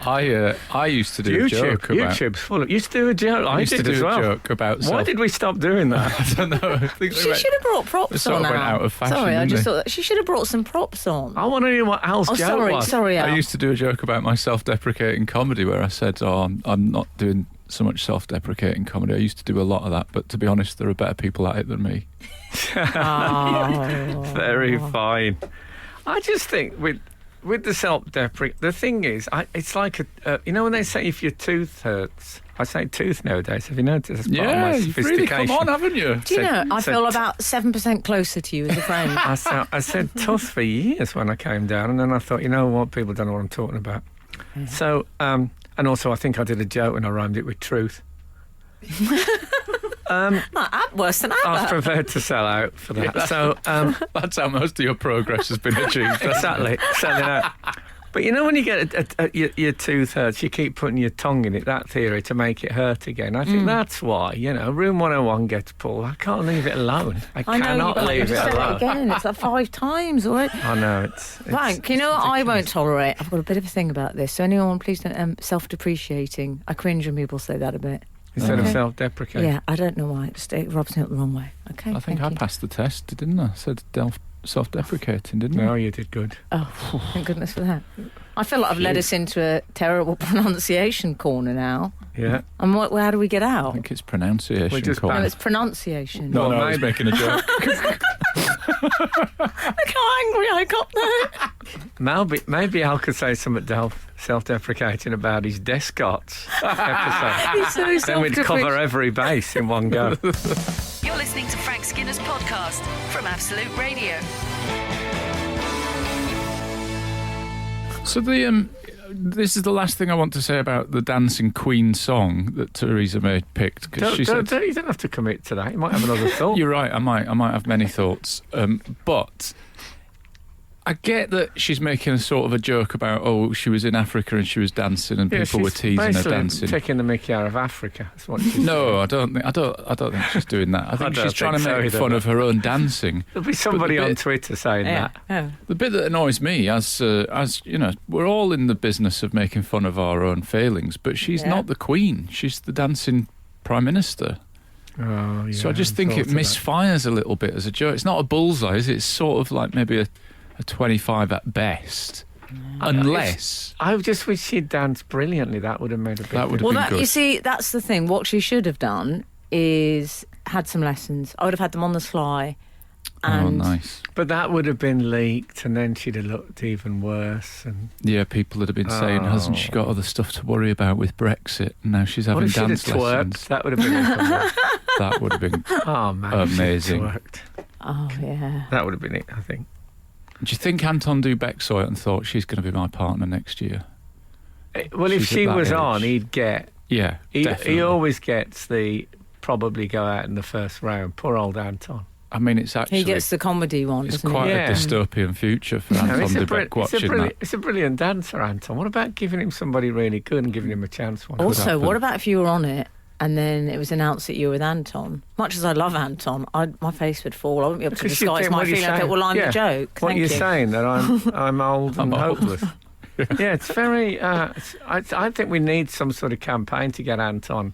I used to do a joke about... YouTube's full of... You used to do a joke. I used did to do as well. a joke about Why self... did we stop doing that? I don't know. I think She should have brought props It sort on. of went Al. out of fashion, Sorry, I didn't just it? thought that she should have brought some props on. I want to know what Al's Oh, joke sorry, was. sorry, Al. I used to do a joke about my self-deprecating comedy where I said, I'm not doing so much self-deprecating comedy. I used to do a lot of that, but to be honest, there are better people at it than me. Oh. Very fine. I just think with the self-deprecate, the thing is, it's like when they say if your tooth hurts, I say tooth nowadays. Have you noticed? That's part of my you've really come sophistication. on, haven't you? Do you know, I So- feel about 7% closer to you as a friend. I said tooth for years when I came down, and then I thought, you know what, people don't know what I'm talking about. So, and also I think I did a joke and I rhymed it with truth. Worse than I was ever. prepared to sell out for that. Yeah. So, That's how most of your progress has been achieved. exactly, selling out. But you know when you get your tooth hurts, you keep putting your tongue in it, that theory, to make it hurt again. I think that's why, room 101 gets pulled. I can't leave it alone. I I know, cannot but you leave it just said it alone. again. It's like 5 times already. I know, it's Frank, you know what I won't tolerate? I've got a bit of a thing about this. So anyone, please don't, self-depreciating. I cringe when people say that a bit. instead of Okay. self-deprecating. Yeah, I don't know why. It rubs me up the wrong way. Okay, I think thank I you. passed the test, didn't I? I said self-deprecating, didn't I? No, you did good. Oh, thank goodness for that. I feel like I've led us into a terrible pronunciation corner now. Yeah. And how do we get I out? think it's pronunciation. We just called. No, banned- it's pronunciation. No, Well, I was maybe- making a joke. Look how angry I got there. Maybe Al could say something self-deprecating about his Descartes episode. He's so Then we'd cover self-depreciating. every base in one go. You're listening to Frank Skinner's podcast from Absolute Radio. So this is the last thing I want to say about the Dancing Queen song that Theresa May picked, because she said, You don't have to commit to that. You might have another thought. "You're right. I might have many thoughts, but I get that she's making a sort of a joke about she was in Africa and she was dancing and people were she's teasing her basically dancing." taking the mickey out of Africa. That's what she's No, doing. I don't think she's doing that. I think don't she's trying think to so make either, fun but- of her own dancing. There'll be somebody But the on bit- Twitter saying Yeah. that. Oh. The bit that annoys me, as you know, we're all in the business of making fun of our own failings, but she's Yeah. not the Queen. She's the dancing Prime Minister. Oh, yeah, So I just think it thought of that. misfires a little bit as a joke. It's not a bullseye, is it? It's sort of like maybe a 25 at best. Unless I just wish she'd danced brilliantly. That would have made a big That would difference. have been good. You see, that's the thing. What she should have done is had some lessons. I would have had them on the sly. And nice. But that would have been leaked, and then she'd have looked even worse. And Yeah, people would have been saying, hasn't she got other stuff to worry about with Brexit? And now she's what having if she'd have dance lessons. twerked? That would have been That would have been. oh man, Amazing. If she'd twerked. oh yeah. That would have been it, I think. Do you think Anton Dubek saw it and thought she's going to be my partner next year? Well, if She's at she that was age. on, he'd get. Yeah, definitely. He always gets the probably go out in the first round. Poor old Anton. I mean, it's actually. He gets the comedy one, It's doesn't quite he? Yeah. a dystopian future for No, Anton it's, Dubek watching that. it's a brilliant dancer, Anton. What about giving him somebody really good and giving him a chance one? Also, happen. what about if you were on it and then it was announced that you were with Anton? Much as I love Anton, my face would fall. I wouldn't be able to Because you'd disguise think, my what are you feeling. I saying? thought, well, I'm Yeah. the joke. What Thank you're you. saying that I'm old and old. hopeless. Yeah, it's very. I think we need some sort of campaign to get Anton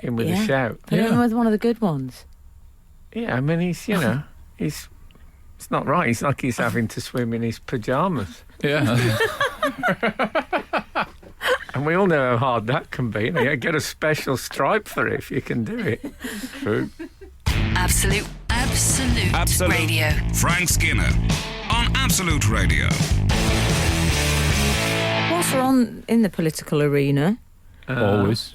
in with a shout. Put him with one of the good ones. Yeah, I mean he's he's. It's not right. It's like he's having to swim in his pajamas, Yeah. and we all know how hard that can be. You know, get a special stripe for it if you can do it. True. Absolute Radio. Frank Skinner on Absolute Radio. Whilst we're on in the political arena, Always.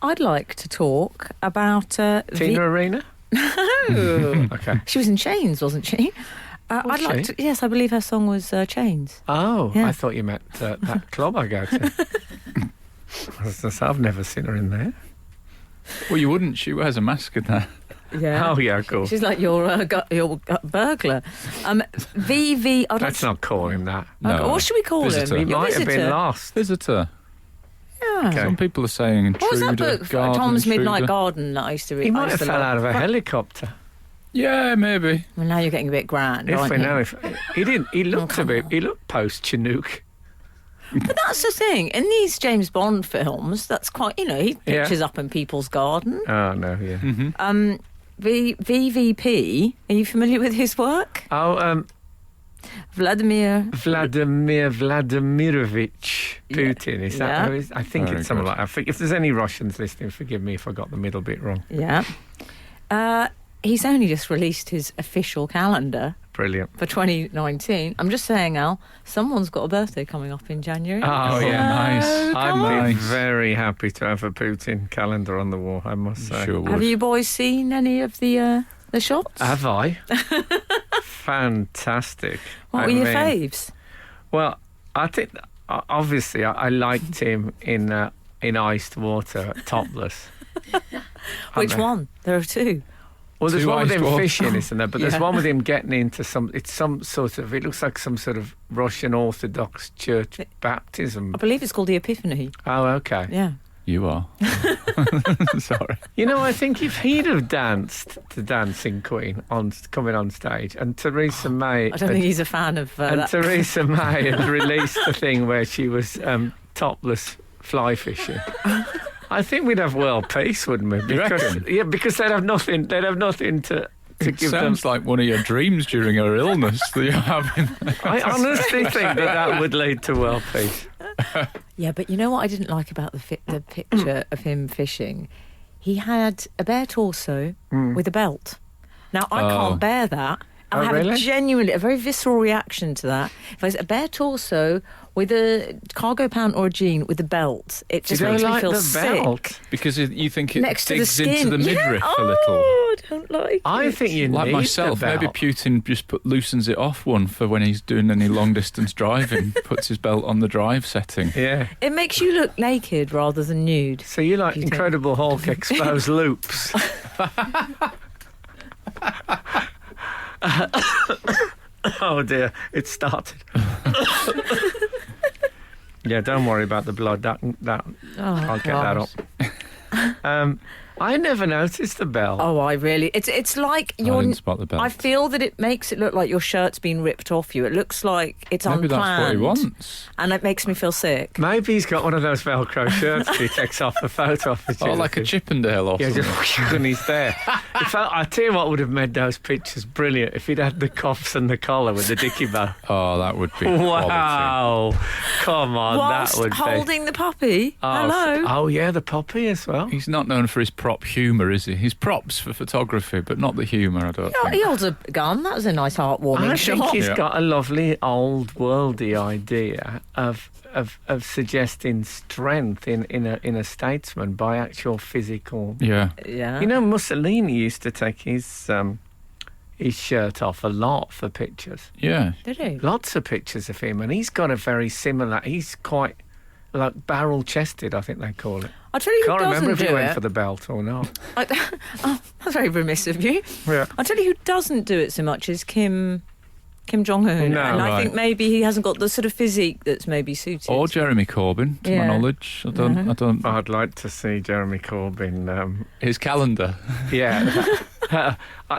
I'd like to talk about Tina Arena. No. Okay. She was in Chains, wasn't she? Was I'd like she? to. Yes, I believe her song was Chains. Oh, Yeah. I thought you meant that club I go to. I've never seen her in there. Well, you wouldn't. She wears a mask in there. Yeah. Oh yeah, cool. She's like your burglar. VV. I'd like Let's to- not call him that. No. What should we call Visitor. him? He Your might have visitor. been lost. Visitor. Yeah. Okay. Some people are saying What was intruder. that book? Garden Tom's Midnight intruder. Garden that I used to read. He I might used have to fell love. out of a helicopter. Yeah, maybe. Well, now you're getting a bit grand. If aren't we you? know, if he didn't, he looked come a bit. on. He looked post Chinook. But that's the thing. In these James Bond films, that's quite. You know, he Yeah. pictures up in people's garden. Oh no, yeah. Mm-hmm. VVP. Are you familiar with his work? Oh, Vladimir. Vladimirovich Putin. Is that? Yeah. Who is? I think Very it's something good. like. I think if there's any Russians listening, forgive me if I got the middle bit wrong. Yeah. He's only just released his official calendar Brilliant. for 2019. I'm just saying, Al, someone's got a birthday coming up in January. Oh yeah, nice. I'd Nice. be very happy to have a Putin calendar on the wall. I must say. Sure would. Have you boys seen any of the shots? Have I? Fantastic. What I were your mean, faves? Well, I think obviously I liked him in iced water, topless. Which they? one? There are two. Well, there's Two one with iced him water. fishing, isn't there? But there's Yeah. one with him getting into some. It's some sort of. It looks like some sort of Russian Orthodox Church baptism. I believe it's called the Epiphany. Oh, okay. Yeah. You are. Sorry. You know, I think if he'd have danced to Dancing Queen coming on stage, and Theresa May, I don't think he's a fan of and that. Theresa May had released the thing where she was topless fly fishing. I think we'd have world peace, wouldn't we? Because, yeah, because they'd have nothing. They'd have nothing to give them. Sounds like one of your dreams during her illness that you're having. I honestly think that would lead to world peace. Yeah, but you know what I didn't like about the picture of him fishing? He had a bare torso with a belt. Now, I can't bear that. I have really? a very visceral reaction to that. If it's a bare torso with a cargo pant or a jean with a belt, it just You makes don't me like feel the sick. belt? Because you think it Next to the digs skin. into the midriff yeah. a little. Oh, I don't like I it. think you Like need myself, the belt. maybe Putin just loosens it off one for when he's doing any long distance driving, puts his belt on the drive setting. Yeah. It makes you look naked rather than nude. So you like You think- Incredible Hulk exposed loops? Oh dear, it started. Yeah, don't worry about the blood. That I'll get that up. I never noticed the bell. Oh, I really... It's like I you're... didn't spot the belt. I feel that it makes it look like your shirt's been ripped off you. It looks like it's Maybe unplanned. that's what he wants. And it makes me feel sick. Maybe he's got one of those Velcro shirts he takes off the photo opportunity. Oh, like a Chippendale or Yeah, something. just and he's there. I tell you what would have made those pictures brilliant if he'd had the cuffs and the collar with the dicky bow. Oh, that would be quality. Wow. Come on, Whilst that would holding the puppy. Oh, Hello. Oh, yeah, the puppy as well. He's not known for his prop humour, is he? He's props for photography, but not the humour, I don't Oh, think. he holds a gun. That was a nice heartwarming I shot. think he's Yeah. got a lovely old worldy idea of suggesting strength in a statesman by actual physical. Yeah. Yeah. You know, Mussolini used to take his shirt off a lot for pictures. Yeah. Did he? Lots of pictures of him, and he's got a very similar. He's quite like barrel-chested, I think they call it. I'll tell you who Can't doesn't remember if do he went it. for the belt or not. Oh, that's very remiss of you. Yeah. I'll tell you who doesn't do it so much is Kim Jong-un. No, and I right. think maybe he hasn't got the sort of physique that's maybe suited. Or Jeremy Corbyn, to my Yeah. knowledge. I don't. I'd like to see Jeremy Corbyn. His calendar. Yeah.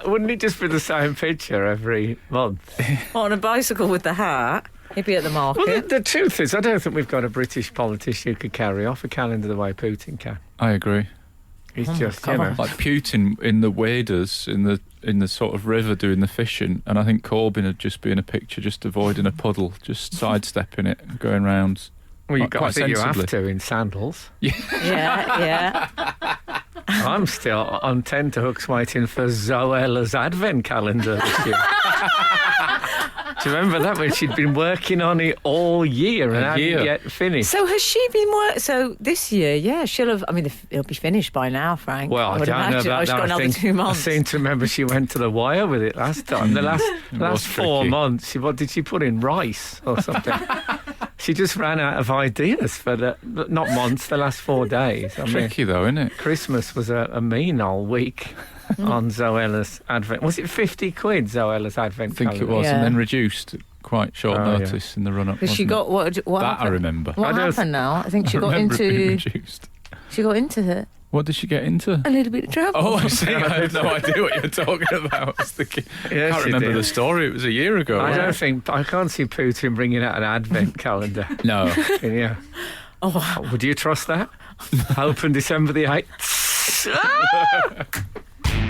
Wouldn't it just be the same picture every month? On a bicycle with the hat. He'd be at the market. Well, the truth is, I don't think we've got a British politician who could carry off a calendar the way Putin can. I agree. He's just, you know. Like Putin in the waders in the sort of river doing the fishing, and I think Corbyn would just be in a picture, just avoiding a puddle, just sidestepping it, and going round. Well, I quite think you have sensibly. to in sandals. Yeah. I'm still on tenterhooks waiting for Zoella's advent calendar this year. Do you remember that when she'd been working on it all year and hadn't yet finished? So has she been So this year, yeah, she'll have... I mean, it'll be finished by now, Frank. Well, I would don't know imagine. about She's that. got another 2 I months. seem to remember she went to the wire with it last time. The last was 4 tricky. months, what did she put in? Rice or something? She just ran out of ideas for not months, the last 4 days. I mean, Tricky though, isn't it? Christmas was a mean old week on Zoella's advent. Was it 50 quid, Zoella's advent I think it calendar? was, Yeah. and then reduced at quite short Oh, yeah. notice in the run-up. Because she wasn't got... it? What That I happened? remember. What I don't- happened now? I think she I got remember it being into... reduced. She got into it. What did she get into? A little bit of trouble. Oh, I see. I had no idea what you were talking about. I was thinking, Yes, I can't she remember did. the story. It was a year ago. I wasn't don't think... I can't see Putin bringing out an advent calendar. it? No. Yeah. Oh, Would you trust that? Open December the 8th.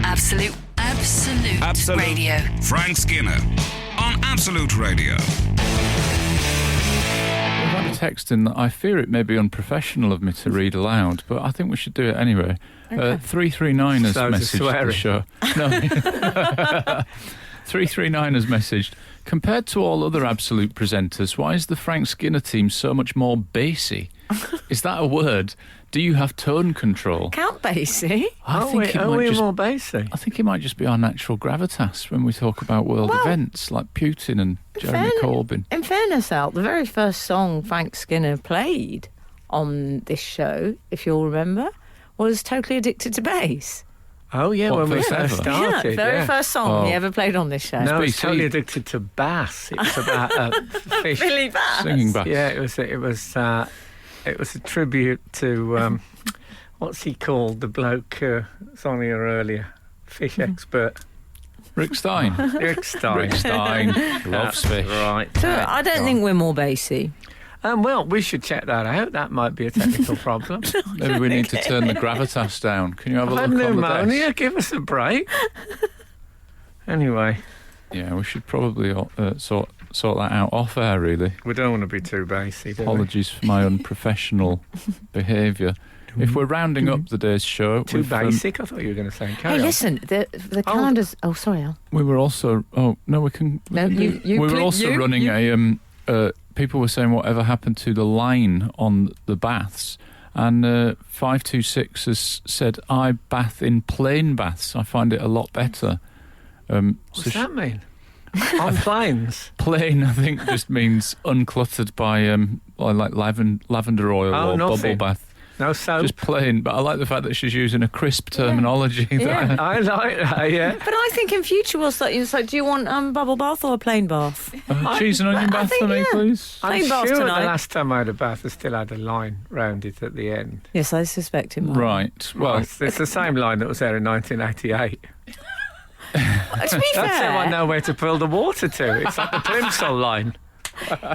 Absolute Radio. Frank Skinner on Absolute Radio. We've had a text in that I fear it may be unprofessional of me to read aloud, but I think we should do it anyway. 339 has Sounds of messaged the swearing. show. No. 339 has messaged, compared to all other Absolute presenters, why is the Frank Skinner team so much more bassy? Is that a word? Do you have tone control? Count Basie. I Are think it we might just more basic? I think it might just be our natural gravitas when we talk about world events like Putin and Jeremy Corbyn. In fairness, Al, the very first song Frank Skinner played on this show, if you'll remember, was Totally Addicted to Bass. Oh, yeah, What, when we first first ever? started. Yeah, very first song he ever played on this show. No, it's BC. totally addicted to bass. It's about fish. Billy Bass. Singing bass. Yeah, it was a tribute to what's he called? The bloke was on here earlier, fish expert, Rick Stein. Rick Stein. Rick Stein loves That's fish. Right. So I don't think we're more bassy. Well, we should check that out. That might be a technical problem. Maybe we need to turn the gravitas down. Can you have a I've look had on the pneumonia. desk? Give us a break. Anyway, Yeah, we should probably sort that out off air, really. we don't want to be too basic. do we? Apologies for my unprofessional behaviour. If we're rounding up the day's show... Too we've, basic? I thought you were going to say. Hey, Carry on. listen, the calendar's... Oh, sorry, Al. we were also... Oh, no, we can... No, you we were also running a... people were saying whatever happened to the line on the baths. And 526 has said, I bath in plain baths. I find it a lot better. What's that mean? On planes? Plain, I think, just means uncluttered by like lavender oil or nothing. bubble bath. No soap. Just plain. But I like the fact that she's using a crisp terminology. Yeah. I like that, yeah. But I think in future we'll start. So, do you want bubble bath or a plain bath? Cheese and onion bath for me, please. I'm Plain bath sure tonight. the last time I had a bath, I still had a line round it at the end. Yes, I suspect it might. Right. Well, It's the same line that was there in 1988. To be That's how I fair, know where to pull the water to. It's like the Plimsoll line.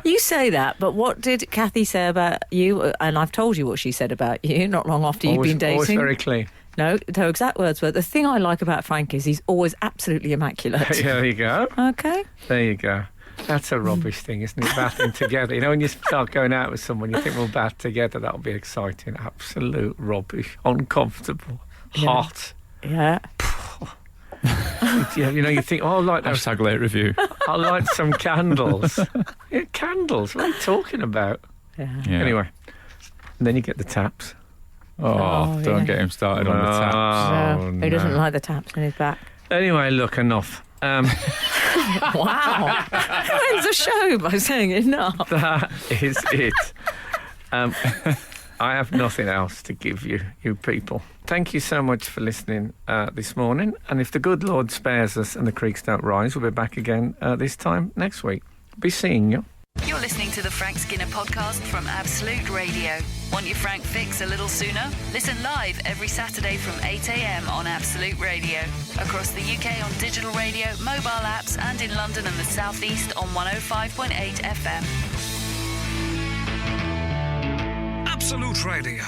you say that, but what did Kathy say about you? And I've told you what she said about you not long after you've been dating. Always very clean. No, her exact words were, the thing I like about Frank is he's always absolutely immaculate. There you go. Okay. There you go. That's a rubbish thing, isn't it? Bathing together. You know, when you start going out with someone, you think we'll bath together. That'll be exciting. Absolute rubbish. Uncomfortable. Yeah. Hot. Yeah. You know, you think, oh, I like those. hashtag late review. I like some candles. Yeah, candles. What are you talking about? Yeah. Yeah. Anyway, and then you get the taps. Oh, don't get him started on the taps. Oh, He doesn't no. like the taps in his back. Anyway, look, enough. Wow. Ends the show by saying enough. That is it. I have nothing else to give you people. Thank you so much for listening this morning. And if the good Lord spares us and the creeks don't rise, we'll be back again this time next week. Be seeing you. You're listening to the Frank Skinner podcast from Absolute Radio. Want your Frank fix a little sooner? Listen live every Saturday from 8 a.m. on Absolute Radio. Across the UK on digital radio, mobile apps, and in London and the South East on 105.8 FM. Absolute Radio.